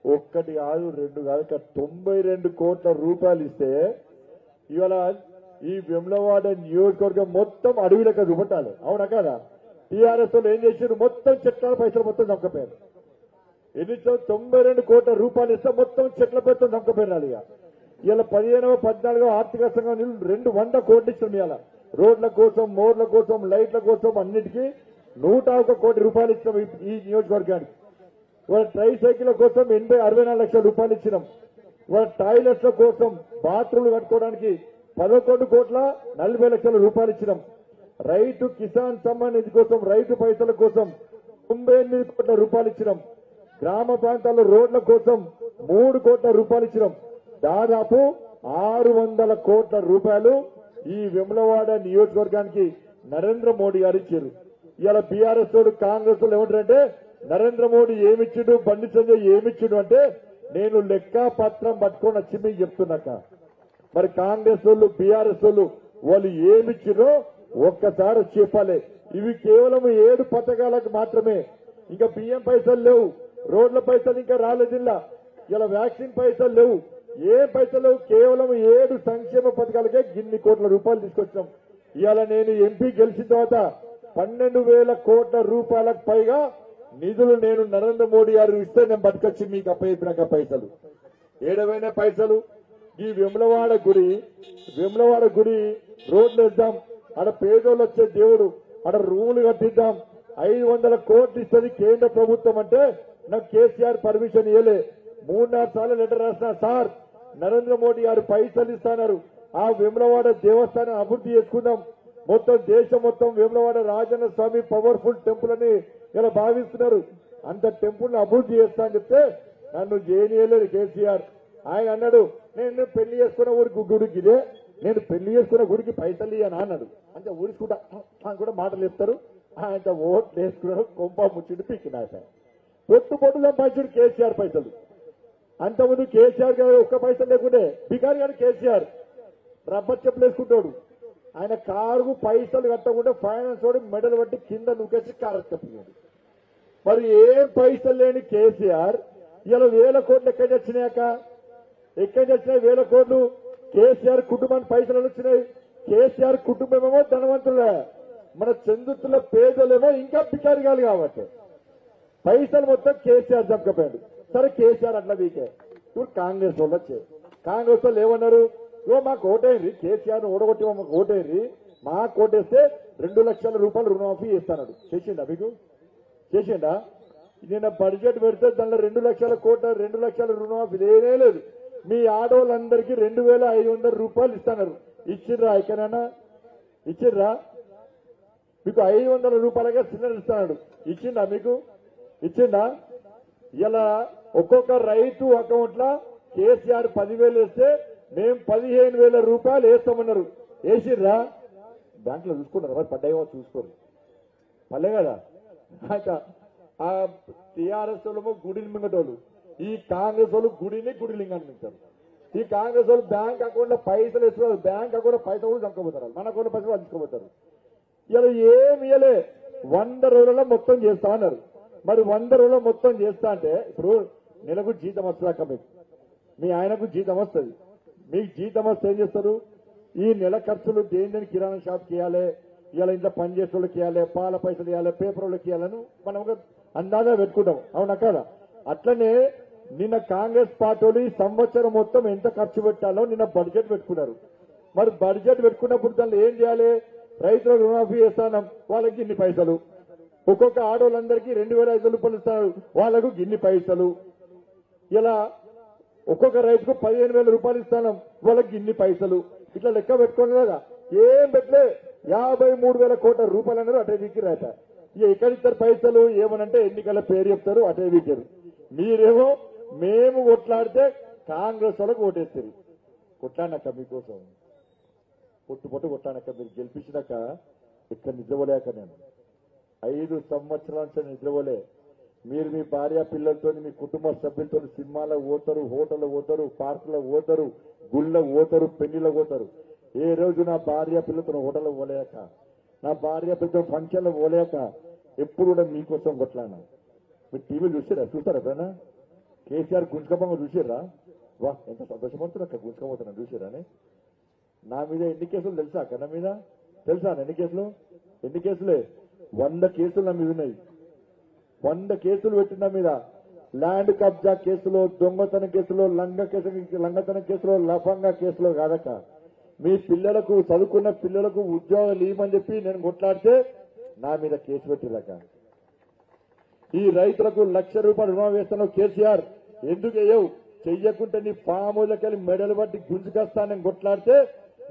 ఒక్కటి కాదు, రెండు కాదు, 92 కోట్ల రూపాయలు ఇస్తే ఇవాళ ఈ వేములవాడ నియోజకవర్గం మొత్తం అడవిలక చూపట్టాలి. అవునా కదా? టీఆర్ఎస్ వాళ్ళు ఏం చేశారు? మొత్తం చెట్ల పైసలు మొత్తం చంపపోయారు. ఎన్ని 92 కోట్ల రూపాయలు ఇస్తే మొత్తం చెట్ల పైసలు చంపపోయినారు. ఇలా 15వ 14వ ఆర్థిక సంఘం 200 కోట్లు ఇచ్చాం. ఇవాళ రోడ్ల కోసం, మోర్ల కోసం, లైట్ల కోసం అన్నిటికీ 101 కోటి రూపాయలు ఇచ్చాం ఈ నియోజకవర్గానికి. ఇవాళ ట్రై సైకిల్ కోసం 64 లక్షల రూపాయలు ఇచ్చినాం. ఇవాళ టాయిలెట్ల కోసం, బాత్రూమ్లు కట్టుకోవడానికి 11 కోట్ల 40 లక్షల రూపాయలు ఇచ్చినాం. రైతు కిసాన్ సమ్మాన్ నిధి కోసం, రైతు పైసల కోసం 98 కోట్ల రూపాయలు ఇచ్చినాం. గ్రామ ప్రాంతాల్లో రోడ్ల కోసం 3 కోట్ల రూపాయలు ఇచ్చినాం. దాదాపు 600 కోట్ల రూపాయలు ఈ వేములవాడ నియోజకవర్గానికి నరేంద్ర మోడీ గారు ఇచ్చారు. ఇవాళ బీఆర్ఎస్ తోడు కాంగ్రెస్ వాళ్ళు ఏమంటారంటే, నరేంద్ర మోడీ ఏమిచ్చిండు, బండి సంజయ్ ఏమిచ్చిండు అంటే, నేను లెక్క పత్రం పట్టుకొని వచ్చి మీకు చెప్తున్నాక. మరి కాంగ్రెస్ వాళ్ళు, బీఆర్ఎస్ వాళ్ళు ఏమిచ్చిరో ఒక్కసారి చెప్పాలి. ఇవి కేవలం 7 పథకాలకు మాత్రమే. ఇంకా బియ్యం పైసలు లేవు, రోడ్ల పైసలు ఇంకా రాలేదిల్లా, ఇలా వ్యాక్సిన్ పైసలు లేవు, ఏ పైసలు లేవు. కేవలం 7 సంక్షేమ పథకాలకే గిన్ని కోట్ల రూపాయలు తీసుకొచ్చాం. ఇవాళ నేను ఎంపీ గెలిచిన తర్వాత 12,000 కోట్ల రూపాయలకు పైగా నిధులు నేను నరేంద్ర మోడీ గారు ఇస్తే నేను బతికొచ్చి మీకు అప్పయిపోయినాక పైసలు ఏడవైన పైసలు. ఈ వేములవాడ గుడి రోడ్లు వేద్దాం, ఆడ పేదోళ్ళు వచ్చే దేవుడు, ఆడ రూములు కట్టిద్దాం, 500 కోట్లు ఇస్తుంది కేంద్ర ప్రభుత్వం అంటే నాకు కేసీఆర్ పర్మిషన్ ఇవ్వలే. 3-4 సార్లు లెటర్ రాసిన, సార్ నరేంద్ర మోడీ గారు పైసలు ఇస్తున్నారు, ఆ వేములవాడ దేవస్థానం అభివృద్ధి చేసుకుందాం, మొత్తం దేశం మొత్తం వేములవాడ రాజన్న స్వామి పవర్ఫుల్ టెంపుల్ అని ఇలా భావిస్తున్నారు, అంత టెంపుల్ అభివృద్ధి చేస్తా అని చెప్తే నన్ను చేయలేదు కేసీఆర్. ఆయన అన్నాడు, నేను పెళ్లి చేసుకున్న ఊరికి గుడికి ఇదే, నేను పెళ్లి చేసుకున్న గుడికి పైసలు ఇయ్యనా అన్నాడు. అంటే ఊరికి కూడా మాటలు చెప్తారు. ఆయన ఓట్లు వేసుకున్నాడు, కొంప ముచ్చిడి పిక్కినాక పొట్టు సంపాదించాడు కేసీఆర్ పైసలు. అంతకుముందు కేసీఆర్ గారు ఒక్క పైసలు లేకుంటే బికారి గారు కేసీఆర్ రబ్బర్ చెప్పులు వేసుకుంటాడు. ఆయన కారుకు పైసలు కట్టకుండా ఫైనాన్స్ వాడు మెడలు పట్టి కింద నూకేసి కారు కప్పినాడు. మరి ఏం పైసలు లేని కేసీఆర్ ఇలా 1000 కోట్లు ఎక్కడి వచ్చినాక, ఎక్కడి వచ్చినాయి 1000 కోట్లు? కేసీఆర్ కుటుంబానికి పైసలు వచ్చినాయి. కేసీఆర్ కుటుంబమేమో ధనవంతులే, మన చందుతుల పేదలేమో ఇంకా బికారిగాలు కాబట్టి పైసలు మొత్తం కేసీఆర్ చంపకపోయాడు. సరే కేసీఆర్ అట్లా వీకే. ఇప్పుడు కాంగ్రెస్ వాళ్ళు వచ్చారు. కాంగ్రెస్ వాళ్ళు ఏమన్నారు, మాకు ఓటేరి, కేసీఆర్ ఓడగొట్టి మాకు ఓటేరి, మాకు ఓటేస్తే 2 లక్షల రూపాయలు రుణమాఫీ చేస్తాడు. చేసిండా మీకు? చేసిండా? నిన్న బడ్జెట్ పెడితే దానిలో 2 లక్షల కోట్ల 2 లక్షల రుణమాఫీ లేనే లేదు. మీ ఆడవాళ్ళందరికీ 2,500 రూపాయలు ఇస్తున్నారు. ఇచ్చిర్రా? ఎక్కడైనా ఇచ్చిర్రా? మీకు 500 రూపాయలుగా సిలిండర్ ఇస్తున్నాడు. ఇచ్చిండా మీకు? ఇచ్చిండా? ఇలా ఒక్కొక్క రైతు అకౌంట్ లో కేసీఆర్ 10,000 వేస్తే మేము 15,000 రూపాయలు వేస్తామన్నారు. వేసిర్రా? దాంట్లో చూసుకున్నారు, మరి పడ్డాయో చూసుకోరు, పల్లె కదా. ఆ టీఆర్ఎస్ వాళ్ళేమో గుడిని మింగటోళ్ళు, ఈ కాంగ్రెస్ వాళ్ళు గుడిలింగాన్ని మింగుతారు. ఈ కాంగ్రెస్ వాళ్ళు బ్యాంక్ అకౌంట్ లో పైసలు వేస్తున్నారు, బ్యాంక్ అకౌంట్ లో పైసలు కూడా చంపబోతారు, మన అకౌంట్ పైసలు పంచుకోబోతారు. ఇలా ఏమి ఇయ్యలే, 100 రోజులలో మొత్తం చేస్తా అన్నారు. మరి 100 రోజుల్లో మొత్తం చేస్తా అంటే ఇప్పుడు నెలకు జీతం వస్తుందాక మీకు, మీ ఆయనకు జీతం వస్తుంది, మీకు జీతం వస్తే ఏం చేస్తారు? ఈ నెల ఖర్చులు దేని కిరాణా షాప్కి ఇవ్వాలి, ఇలా ఇంట్లో పని చేసే వాళ్ళకి ఇవ్వాలి, పాల పైసలు ఇవ్వాలి, పేపర్ వాళ్ళకి ఇవ్వాలని మనం ఒక అందాజా పెట్టుకుంటాం. అవునా కదా? అట్లనే నిన్న కాంగ్రెస్ పార్టీ వాళ్ళు ఈ సంవత్సరం మొత్తం ఎంత ఖర్చు పెట్టాలో నిన్న బడ్జెట్ పెట్టుకున్నారు. మరి బడ్జెట్ పెట్టుకున్నప్పుడు దాన్ని ఏం చేయాలి? రైతులకు రుణమాఫీ చేస్తాం, వాళ్ళకి ఇన్ని పైసలు, ఒక్కొక్క ఆడవాళ్ళందరికీ 2,500 రూపాయలు ఇస్తారు, వాళ్ళకు ఇన్ని పైసలు. ఇలా ఒక్కొక్క రైతుకు 15,000 రూపాయలు ఇస్తాను, వాళ్ళకి ఇన్ని పైసలు ఇట్లా లెక్క పెట్టుకోండి కదా. ఏం పెట్టలే 53,000 కోట్ల రూపాయలు అన్నారు. అటే దిక్కిరాట. ఇక ఎక్కడిస్తారు పైసలు ఏమనంటే ఎన్నికల పేరు చెప్తారు, అటే దిక్కారు. మీరేమో మేము కొట్లాడితే కాంగ్రెస్ వాళ్ళకు ఓటేస్తారు. కొట్లాడినాక మీకోసం పొట్టు కొట్లాడినాక మీరు గెలిపించినాక ఇక్కడ నిద్రపోలేక నేను 5 సంవత్సరాల నుంచి నిద్రపోలే. మీరు మీ భార్య పిల్లలతో మీ కుటుంబ సభ్యులతో సినిమాలకు పోతారు, హోటల్లో పోతారు, పార్కులకు పోతారు, గుళ్ళకు పోతారు, పెళ్లిలకు పోతారు. ఏ రోజు నా భార్య పిల్లలతో హోటల్లో పోలేక, నా భార్య పిల్లలతో ఫంక్షన్లో పోలేక ఎప్పుడు కూడా మీకోసం కొట్లాడినా. మీరు టీవీ చూసారా? చూస్తారా ఎప్పుడైనా? కేసీఆర్ గుంజుకపోగా చూసారా? వా ఎంత సంతోషపడుతున్నా అక్కడ గుంజుకపోతున్నా చూసారా? నా మీద ఎన్ని కేసులు తెలుసా? అక్కడ నా మీద తెలుసా? ఎన్ని కేసులు? ఎన్ని కేసులే? 100 కేసులు నా మీద ఉన్నాయి. 100 కేసులు పెట్టిన మీద. ల్యాండ్ కబ్జా కేసులో, దొంగతనం కేసులో, లంగతనం కేసులో, లఫంగా కేసులో కాదక. మీ పిల్లలకు, చదువుకున్న పిల్లలకు ఉద్యోగాలు ఇవ్వమని చెప్పి నేను కొట్లాడితే నా మీద కేసు పెట్టిరాక. ఈ రైతులకు ₹1,00,000 రుణం వేస్తాను కేసీఆర్ ఎందుకు వేయవు? చెయ్యకుంటే నీ పాములకెళ్ళి మెడలు బట్టి గుంజుకొస్తానని కొట్లాడితే,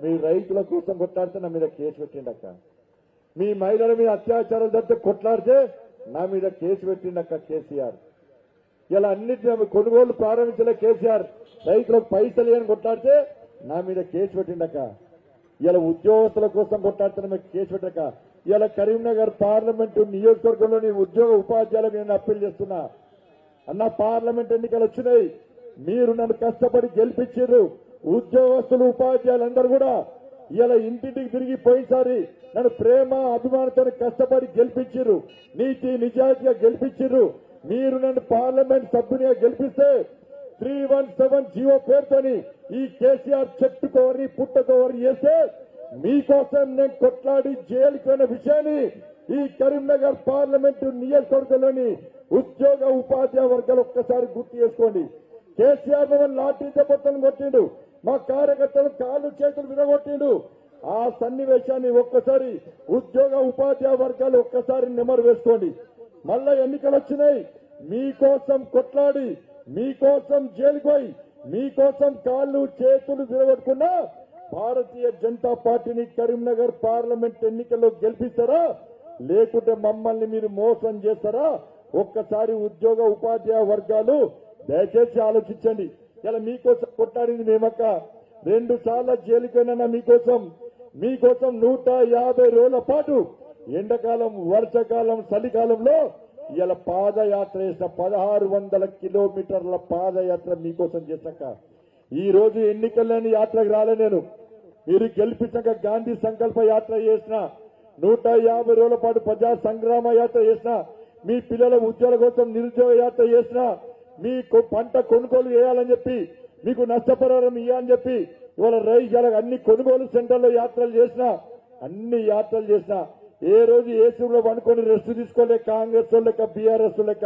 మీ రైతుల కోసం కొట్లాడితే నా మీద కేసు పెట్టిండక్క. మీ మహిళల మీద అత్యాచారాలు జరిగితే కొట్లాడితే నా మీద కేసు పెట్టిండక్క కేసీఆర్. ఇలా అన్నింటినీ కొనుగోలు ప్రారంభించలే కేసీఆర్. రైతులకు పైసలు అని కొట్లాడితే నా మీద కేసు పెట్టిండక్క. ఇలా ఉద్యోగస్తుల కోసం కొట్లాడితే మీకు కేసు పెట్టక. ఇలా కరీంనగర్ పార్లమెంటు నియోజకవర్గంలోని ఉద్యోగ ఉపాధ్యాయులకు నేను అప్పీల్ చేస్తున్నా. అన్న, పార్లమెంట్ ఎన్నికలు వచ్చినాయి, మీరు నన్ను కష్టపడి గెలిపించారు. ఉద్యోగస్తులు, ఉపాధ్యాయులందరూ కూడా ఇలా ఇంటింటికి తిరిగి పోయిసారి నన్ను ప్రేమ అభిమానంతో కష్టపడి గెలిపించారు, నీతి నిజాయితీగా గెలిపించారు. మీరు నన్ను పార్లమెంట్ సభ్యునిగా గెలిపిస్తే 317 జీవో పేరుతోని ఈ కేసీఆర్ చెట్టుకోవరి పుట్టకోవరి చేస్తే మీకోసం నేను కొట్లాడి జైలుకి పోయిన విషయాన్ని ఈ కరీంనగర్ పార్లమెంటు నియోజకవర్గంలోని ఉద్యోగ ఉపాధ్యాయ వర్గాలు ఒక్కసారి గుర్తు చేసుకోండి. కేసీఆర్ మమ్మల్ని లాఠీ దెబ్బతను కొట్టిండు, మా కార్యకర్తలు కాళ్ళు చేతులు విరగొట్టిండు. ఆ సన్నివేశాన్ని ఒక్కసారి ఉద్యోగ ఉపాధ్యాయ వర్గాలు ఒక్కసారి నెమరు వేసుకోండి. మళ్ళా ఎన్నికలు వచ్చినాయి, మీకోసం కొట్లాడి, మీకోసం జైలుకు పోయి, మీకోసం కాళ్ళు చేతులు విరగొట్టుకున్నా భారతీయ జనతా పార్టీని కరీంనగర్ పార్లమెంట్ ఎన్నికల్లో గెలిపిస్తారా, లేకుంటే మమ్మల్ని మీరు మోసం చేస్తారా? ఒక్కసారి ఉద్యోగ ఉపాధ్యాయ వర్గాలు దయచేసి ఆలోచించండి. ఇలా మీకోసం కొట్లాడింది మేమక్క. 2 సార్లు జైలుకైనా మీకోసం 150 రోజుల పాటు ఎండాకాలం, వర్షాకాలం, చలికాలంలో ఇలా పాదయాత్ర చేసిన 1600 కిలోమీటర్ల పాదయాత్ర మీకోసం చేశాక. ఈ రోజు ఎన్నికల్లోని యాత్రకు రాలే నేను. మీరు గెలిపించాక గాంధీ సంకల్ప యాత్ర చేసిన, 150 రోజుల పాటు ప్రజా సంగ్రామ యాత్ర చేసిన, మీ పిల్లల ఉద్యోగాల కోసం నిరుద్యోగ యాత్ర చేసిన, మీకు పంట కొనుగోలు చేయాలని చెప్పి, మీకు నష్టపరిహారం ఇవ్వాలని చెప్పి ఇవాళ రైతులకు అన్ని కొనుగోలు సెంటర్లో యాత్రలు చేసిన, అన్ని యాత్రలు చేసిన. ఏ రోజు ఏసీలో పనుకొని రెస్ట్ తీసుకోలే కాంగ్రెస్ లెక్క, బీఆర్ఎస్ లెక్క.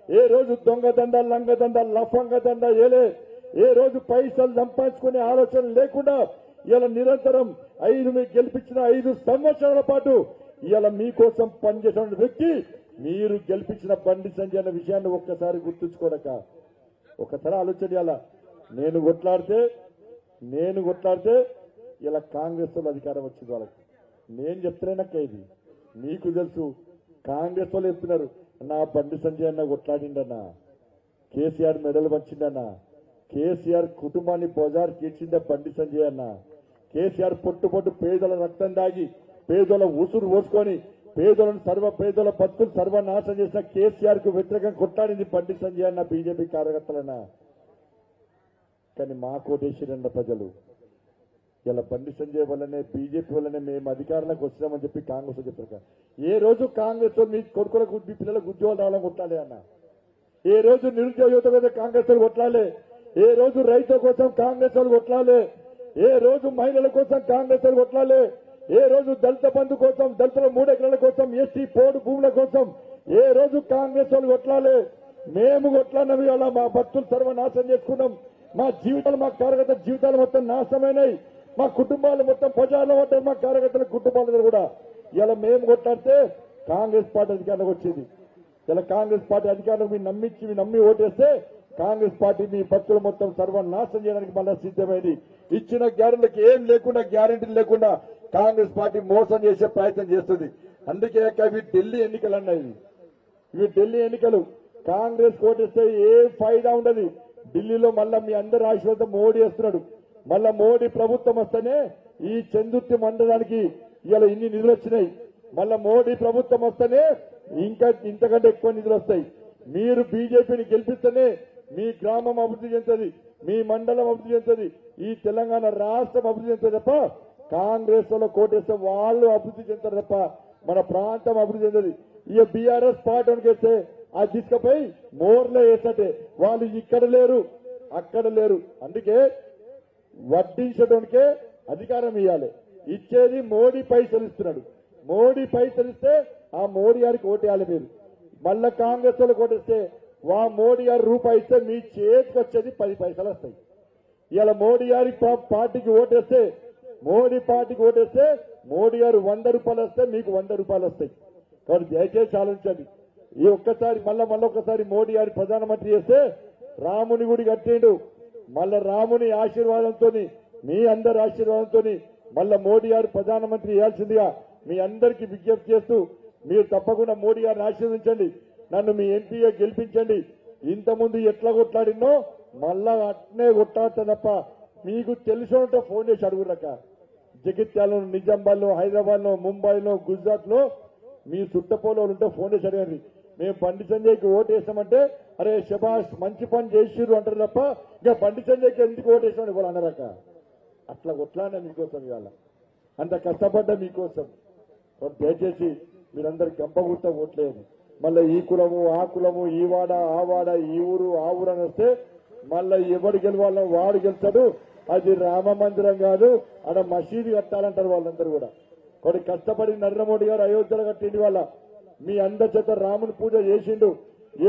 ఏ రోజు దొంగ దందా, లంగ దందా, లఫంగ దందా ఏలే. ఏ రోజు పైసలు సంపాదించుకునే ఆలోచన లేకుండా ఇలా నిరంతరం మీకు గెలిపించిన 5 సంవత్సరాల పాటు ఇలా మీకోసం పనిచేసిన వ్యక్తి మీరు గెలిపించిన బండి సంజయ్ అన్న విషయాన్ని ఒక్కసారి గుర్తుంచుకోనక. ఒకసారి ఆలోచన చేయాలా. నేను కొట్లాడితే ఇలా కాంగ్రెస్ వాళ్ళు అధికారం వచ్చింది వాళ్ళకి. నేను చెప్తున్నానక్క, ఇది మీకు తెలుసు. కాంగ్రెస్ వాళ్ళు చెప్తున్నారు, నా బండి సంజయ్ అన్న కొట్లాడిండన్నా, కేసీఆర్ మెడలు పంచిండన్నా, కేసీఆర్ కుటుంబాన్ని బజార్ కీడ్చిందే బండి సంజయ్ అన్న, కేసీఆర్ పొట్టు పేదల రక్తం దాగి, పేదల ఉసురు పోసుకొని, పేదల బతుకులు సర్వనాశనం చేసిన కేసీఆర్ కు వ్యతిరేకంగా కొట్లాడింది బండి సంజయ్ అన్న, బీజేపీ కార్యకర్తలన్నా. కానీ మా కోటేశ్వరన్న ప్రజలు ఇలా బండి సంజయ్ వల్లనే, బీజేపీ వల్లనే మేము అధికారంలోకి వచ్చినామని చెప్పి కాంగ్రెస్ చెప్పారు. ఏ రోజు కాంగ్రెస్ మీ కొడుకులకు, మీ పిల్లలకు ఉద్యోగాలు రావాలని కొట్లాడే అన్న. ఏ రోజు నిరుద్యోగ యువత మీద కాంగ్రెస్ వాళ్ళు కొట్లాలే. ఏ రోజు రైతుల కోసం కాంగ్రెస్ వాళ్ళు కొట్లాలే. ఏ రోజు మహిళల కోసం కాంగ్రెస్ వాళ్ళు కొట్లాలే. ఏ రోజు దళిత బంధు కోసం, దళితుల 3 ఎకరాల కోసం, ఎస్టీ పోడు భూముల కోసం ఏ రోజు కాంగ్రెస్ వాళ్ళు కొట్లాలే. మేము కొట్లాడినాం. ఇవాళ మా భక్తులు సర్వనాశనం చేసుకున్నాం. మా జీవితాలు, మా కార్యకర్తల జీవితాలు మొత్తం నాశనమైనాయి. మా కుటుంబాలు మొత్తం ప్రజాలో పడ్డారు. మా కార్యకర్తల కుటుంబాలు కూడా ఇలా మేము కొట్లాడితే కాంగ్రెస్ పార్టీ అధికారంలోకి వచ్చింది. ఇలా కాంగ్రెస్ పార్టీ అధికారులకు మీరు నమ్మి ఓటేస్తే కాంగ్రెస్ పార్టీ మీ భక్తులు మొత్తం సర్వనాశనం చేయడానికి మళ్ళా సిద్ధమైంది. ఇచ్చిన గ్యారెంటీకి ఏం లేకుండా, గ్యారెంటీలు లేకుండా కాంగ్రెస్ పార్టీ మోసం చేసే ప్రయత్నం చేస్తుంది. అందుకే ఇవి ఢిల్లీ ఎన్నికలు అన్నాయి. ఇవి ఢిల్లీ ఎన్నికలు. కాంగ్రెస్ కోటేస్తే ఏం ఫైదా ఉండదు. ఢిల్లీలో మళ్ళా మీ అందరి ఆశీర్వాదం మోడీ వస్తున్నాడు. మళ్ళా మోడీ ప్రభుత్వం వస్తేనే ఈ చందుర్తి మండలానికి ఇవాళ ఇన్ని నిధులు వచ్చినాయి. మళ్ళా మోడీ ప్రభుత్వం వస్తేనే ఇంకా ఇంతకంటే ఎక్కువ నిధులు వస్తాయి. మీరు బీజేపీని గెలిపిస్తేనే మీ గ్రామం అభివృద్ధి చెందుతుంది, మీ మండలం అభివృద్ధి చెందుతుంది, ఈ తెలంగాణ రాష్ట్రం అభివృద్ధి చెందుతుంది తప్ప కాంగ్రెస్ లో కోటేస్తే వాళ్ళు అభివృద్ధి చెందుతారు తప్ప మన ప్రాంతం అభివృద్ధి చెందదు. ఇక బీఆర్ఎస్ పార్టీకి వేస్తే అది తీసుకుపోయి మోర్లో వేసటే వాళ్ళు ఇక్కడ లేరు, అక్కడ లేరు. అందుకే వడ్డించడానికే అధికారం ఇవ్వాలి. ఇచ్చేది మోడీ పైసలు ఇస్తున్నాడు. మోడీ పైసలు ఇస్తే ఆ మోడీ గారికి ఓటేయాలి మీరు. మళ్ళా కాంగ్రెస్ వాళ్ళు కోటేస్తే మోడీ గారు రూపాయి ఇస్తే మీ చేతికి వచ్చేది 10 పైసలు వస్తాయి. ఇలా మోడీ గారి పార్టీకి ఓటేస్తే మోడీ గారు 100 రూపాయలు వస్తే మీకు 100 రూపాయలు వస్తాయి. కాబట్టి దయచేసి ఆలోచించండి. ఈ ఒక్కసారి మళ్ళా ఒక్కసారి మోడీ గారి ప్రధానమంత్రి చేస్తే రాముని గుడి కట్టిండు. మళ్ళా రాముని ఆశీర్వాదంతో, మీ అందరి ఆశీర్వాదంతో మళ్ళా మోడీ గారు ప్రధానమంత్రి చేయాల్సిందిగా మీ అందరికీ విజ్ఞప్తి చేస్తూ మీరు తప్పకుండా మోడీ గారిని ఆశీర్వదించండి. నన్ను మీ ఎంపీగా గెలిపించండి. ఇంతకుముందు ఎట్లా కొట్లాడినో మళ్ళా అట్నే కొట్టాడతా తప్ప మీకు తెలిసినట్టు ఫోన్ చేసి అడుగురక. జగిత్యాలలో, నిజామాబాద్లో, హైదరాబాద్లో, ముంబైలో, గుజరాత్లో మీ చుట్టపోలో ఉంటే ఫోన్ చేసి అడగండి. మేము బండి సంజయ్కి ఓటు వేసామంటే అరే శబాష్ మంచి పని చేసిర్రు అంటారు తప్ప ఇంకా బండి సంజయ్కి ఎందుకు ఓటు వేసామని వాళ్ళు అనరక. అట్లా కొట్లాడినా మీకోసం ఇవాళ అంత కష్టపడ్డ మీకోసం. దయచేసి మీరందరూ గంపగుర్త ఓట్లేదు. మళ్ళీ ఈ కులము, ఆ కులము, ఈ వాడ, ఆ వాడ, ఈ ఊరు, ఆ ఊరు అని వస్తే మళ్ళీ ఎవడు గెలవాలో వాడు గెలుస్తాడు. అది రామ మందిరం కాదు, ఆడ మసీదు కట్టాలంటారు వాళ్ళందరూ కూడా. కొన్ని కష్టపడి నరేంద్ర మోడీ గారు అయోధ్యలో కట్టింది వాళ్ళ మీ అందరి చేత రాముని పూజ చేసిండు.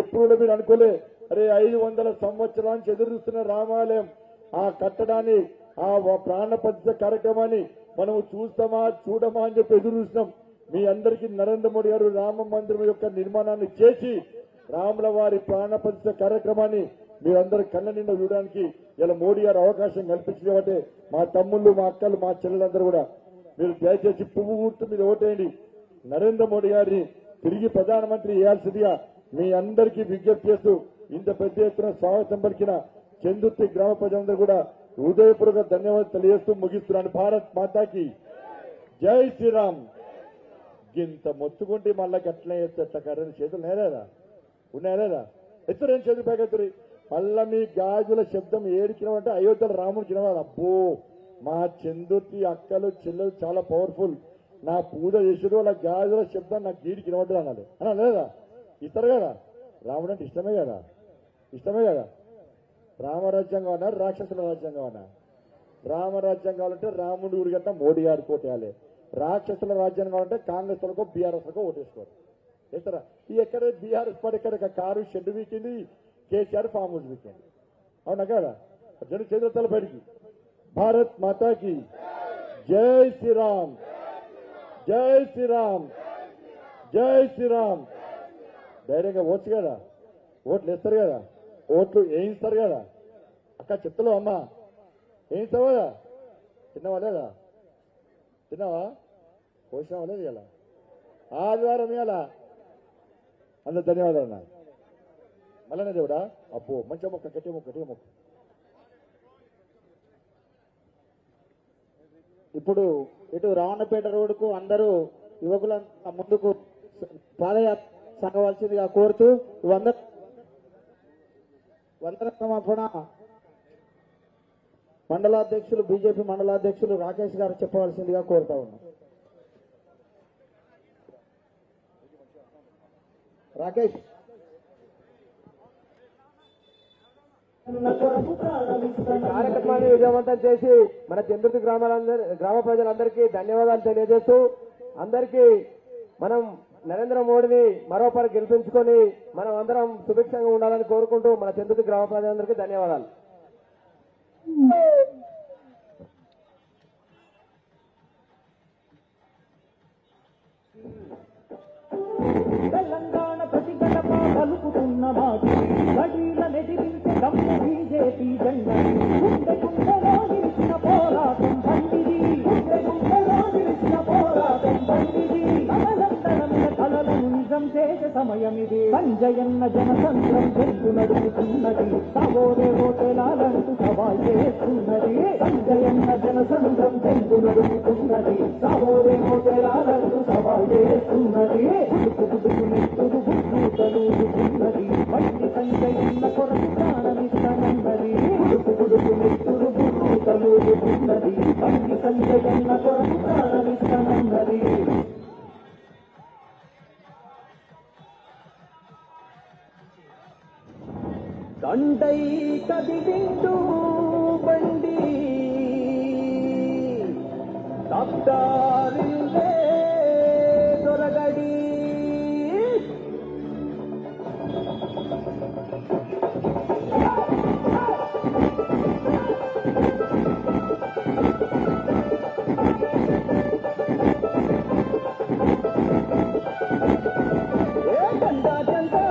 ఎప్పుడు మీరు అనుకోలే అరే 500 సంవత్సరాల నుంచి ఎదురు చూస్తున్న రామాలయం ఆ కట్టడాన్ని, ఆ ప్రాణ ప్రతిష్ఠ కార్యక్రమాన్ని మనం చూడమా అని చెప్పి ఎదురు చూసినాం. మీ అందరికీ నరేంద్ర మోడీ గారు రామ మందిరం యొక్క నిర్మాణాన్ని చేసి రాముల వారి ప్రాణ ప్రతిష్ఠ కార్యక్రమాన్ని మీరందరూ కళ్ళ నిండా చూడడానికి ఇలా మోడీ గారు అవకాశం కల్పించింది. కాబట్టి మా తమ్ముళ్ళు, మా అక్కలు, మా చెల్లెలందరూ కూడా మీరు దయచేసి పువ్వు గుర్తు మీద ఓటేయండి. నరేంద్ర మోడీ గారిని తిరిగి ప్రధానమంత్రి చేయాల్సిందిగా మీ అందరికీ విజ్ఞప్తి చేస్తూ ఇంత పెద్ద ఎత్తున స్వాగతం పలికిన చందుర్తి గ్రామ ప్రజలందరూ కూడా హృదయపూర్వక ధన్యవాదాలు తెలియజేస్తూ ముగిస్తున్నాను. భారత్ మాతాకి జై శ్రీరామ్. ఇంత మొత్తుకుంటే మళ్ళా గట్లనే చేస్తే ఎట్లా కర్రని చేతులు నేరేదా ఉన్నాయలేదా ఎత్తురేం చేతులు పైకెత్తురి. మళ్ళా మీ గాజుల శబ్దం ఏడికినవంటే అయోధ్యలో రాముడు చిన్నవాడు. అబ్బో మా చందుర్తి అక్కలు చెల్లెలు చాలా పవర్ఫుల్. నా పూజ చేసేది వాళ్ళ గాజుల శబ్దం నాకు గీడికి వినవద్దు అనాలి అన్నా లేదా? ఇస్తారు కదా. రాముడు అంటే ఇష్టమే కదా, ఇష్టమే కదా. రామరాజ్యం కావాలన్నా రాక్షసుల రాజ్యం కావాలన్నా? రామరాజ్యం కావాలంటే రాముడి ఊరి గంట మోడీ గారి ఓటేయాలి. రాక్షసుల రాజ్యం కావాలంటే కాంగ్రెస్ వాళ్ళకో బీఆర్ఎస్ లకు ఓటేసుకోవాలి. ఎత్తరా ఈ ఎక్కడ బీఆర్ఎస్ పార్టీ ఎక్కడ కారు షెడ్ వీకింది, కేసీఆర్ ఫామ్ హౌస్ వీకింది. అవునా కదా? జను చేతుల బయటికి. భారత్ మాతాకి జై శ్రీరామ్, జై శ్రీరామ్, జై శ్రీరామ్. ధైర్యంగా ఓట్స్ కదా, ఓట్లు వేస్తారు కదా, ఓట్లు వేయిస్తారు కదా. అక్క చెప్తలో అమ్మా వేయిస్తావు కదా. తిన్నావా లేదా? తిన్నావా? పోసినావా లేదు? ఇలా ఆదివారం ఇలా అందరు ధన్యవాదాలు అన్నా. మళ్ళనే దేవుడా అబ్బో మంచి మొక్క, గట్టి మొక్క, గట్టిగా మొక్క. ఇప్పుడు ఇటు రావణపేట రోడ్డుకు అందరూ యువకుల ముందుకు పాదయాత్ర సాగవలసిందిగా కోరుతూ వందన సమర్పణ మండలాధ్యక్షులు, బీజేపీ మండలాధ్యక్షులు రాకేష్ గారు చెప్పవలసిందిగా కోరుతా ఉన్నాం. రాకేష్. కార్యక్రమాన్ని విజయవంతం చేసి మన చంద్రుతి గ్రామ ప్రజలందరికీ ధన్యవాదాలు తెలియజేస్తూ అందరికీ మనం నరేంద్ర మోడీని మరోపరి గెలిపించుకొని మనం అందరం సుభిక్షంగా ఉండాలని కోరుకుంటూ మన చంద్రుతి గ్రామ ప్రజలందరికీ ధన్యవాదాలు. తెలంగాణ ప్రతి గడప పలుకుతున్న మాట సంజయన్న జనతంత్రం చెట్టు నడుపుతున్నది సవోరే ఓటేలాలంటూ సవాల్ చేస్తున్నది సంజయన్న జనతంత్రం చెట్టు నడుపుతున్నది సవోరే ఓటేలాలంటూ సవాల్ చేస్తున్నది తలుచుకున్నది మంచి సంజయన్న కొరకు ప్రాణమిస్తానన్నది తలుచుకున్నది మంచి సంజయన్న కొరకు ప్రాణమిస్తానన్నది దండై కదిలిండు బండి తప్పారిల్లే దొరగడి జెండా జెండా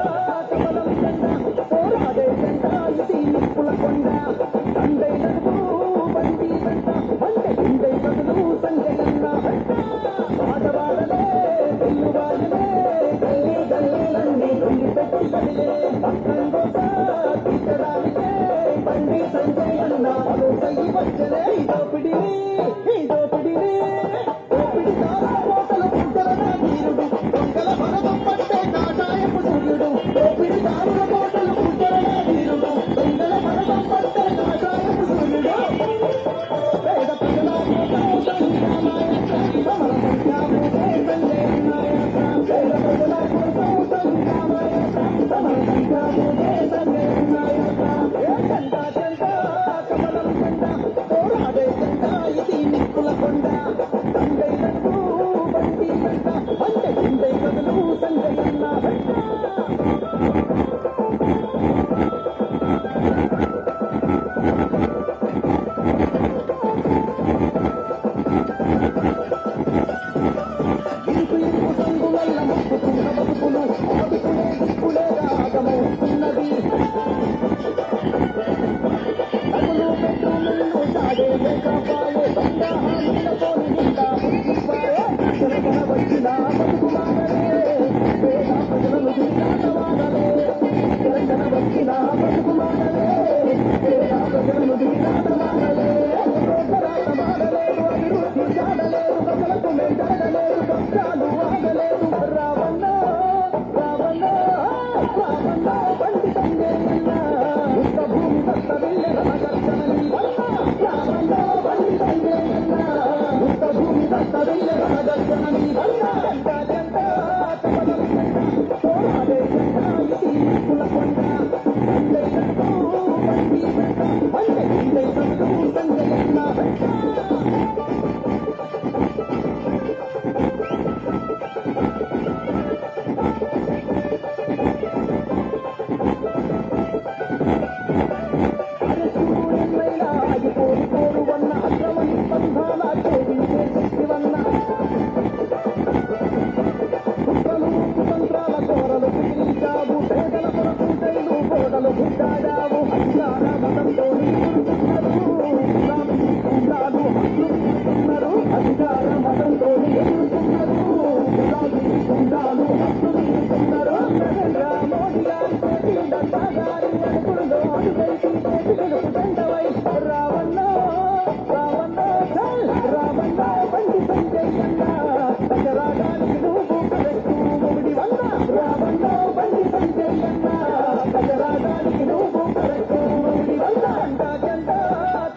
కమలం జెండా పోరాడే జెండా ఇది నిప్పుల కొండ దండై నడుపు బండి వెంట బండి గిండై బదులు సంజయన్న వాడవాడలే వెల్లువాడలే గల్లీ గల్లీలన్నీ గొల్లి పెట్టి కదిలే పక్కంగోసా తీర్చడానికే బండి సంజయన్న అదొకయి వచ్చలే దోపిడి దోపిడి చాలా కోటలు పుట్టరనా వీరుడు దొంగల భరతం పట్టే కాషాయపు సూర్యుడు దోపిడి దారుల కోటలు పుట్టరనా వీరుడు దొంగల భరతం పట్టే కాషాయపు సూర్యుడు పేద ప్రజల కోసం సమర సంగ్రామే సంజయన్నాయ పేద ప్రజల కోసం సంగ్రామాయ సమర సంగ్రామే సంజయన్నాయ జెండా జెండా కమలం జెండా పోరాడే జెండా ఇది నిప్పుల కొండ దండై నడుపు బండి వెంట బండి గిండై బదులు సంజయన్న ఇరుకు ఇరుకు సంగులల్ల మొక్కుతున్న బతుకులు బతుకులే దిక్కులేగా ఆగమవుతున్నది తగులు పెట్రోలు సాడే లేకపాయే బండా హామీలతో నిండా ముగిపాయే జనగణ వచ్చిన బతుకు మానలే పేద ప్రజలను దిగాటవాడలే జనగణ వచ్చిన బతుకు మానలే పేద ప్రజలను దిగాటవాడలే రోగరాట మాడలేదు అభివృద్ధి చాడలేదు ప్రజలకు మెండలేదు కష్టాలు ఆగలేదు రావణ రావణ రావణ బండి సంజయన్న యుద్ధ భూమి దత్త వెళ్ళ రణగర్జనని రావణ బండి సంజయన్న యుద్ధ భూమి దత్త వెళ్ళ రణగర్జనని జెండా జెండా కమలం జెండా పోరాడే జెండా ఇది నిప్పుల కొండ దండై నడుపు బండి వెంట బండి గిండై బదులు సంజయన్న అరెస్టులైనా ఆగిపోరు కోరు వన్న అక్రమ నిబంధాల ఛేదించే శక్తివన్న కుట్రలు కుతంత్రాల కోరలు పిలిచావు పేదల కొరకు జైలు గోడలు గుడ్డాడావు అధికార మతంతో ఎదుర్కొన్నారు గుండాలు హక్కులు తీసుకున్నారు అధికార మతంతో ఎదుర్కొన్నారు గుండాలు హక్కులు తీసుకున్నారు నరేంద్ర మోడీ గారి చేతి దండా గారి అడుగుల్లో అడుగైతే చేతులకు దండవై రావణ రావణ రావణ బండి సంజయన్న కజరాడానికి నువ్వు కరెక్టు మొమిడి వల్ల రావణ బండి సంజయన్న కజరాడానికి నువ్వు కరెక్టు మొమిడి వల్ల జెండా జెండా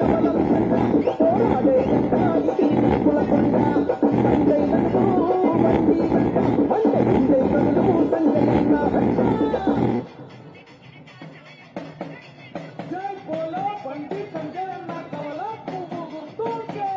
కమలం జెండా పోరాడే జెండా ఇది నిప్పుల కొండ సంజయ్ నడుపు బండి వెంట బండి గిండై బదులు సంజయన్న జై బోలో బండి సంజయన్న కమల పువ్వు గుర్తుకే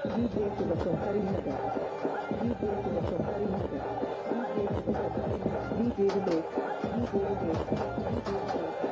DJ Sudarshan Harinagar, DJ Sudarshan Harinagar, DJ Vivek, DJ Vivek, DJ Vivek.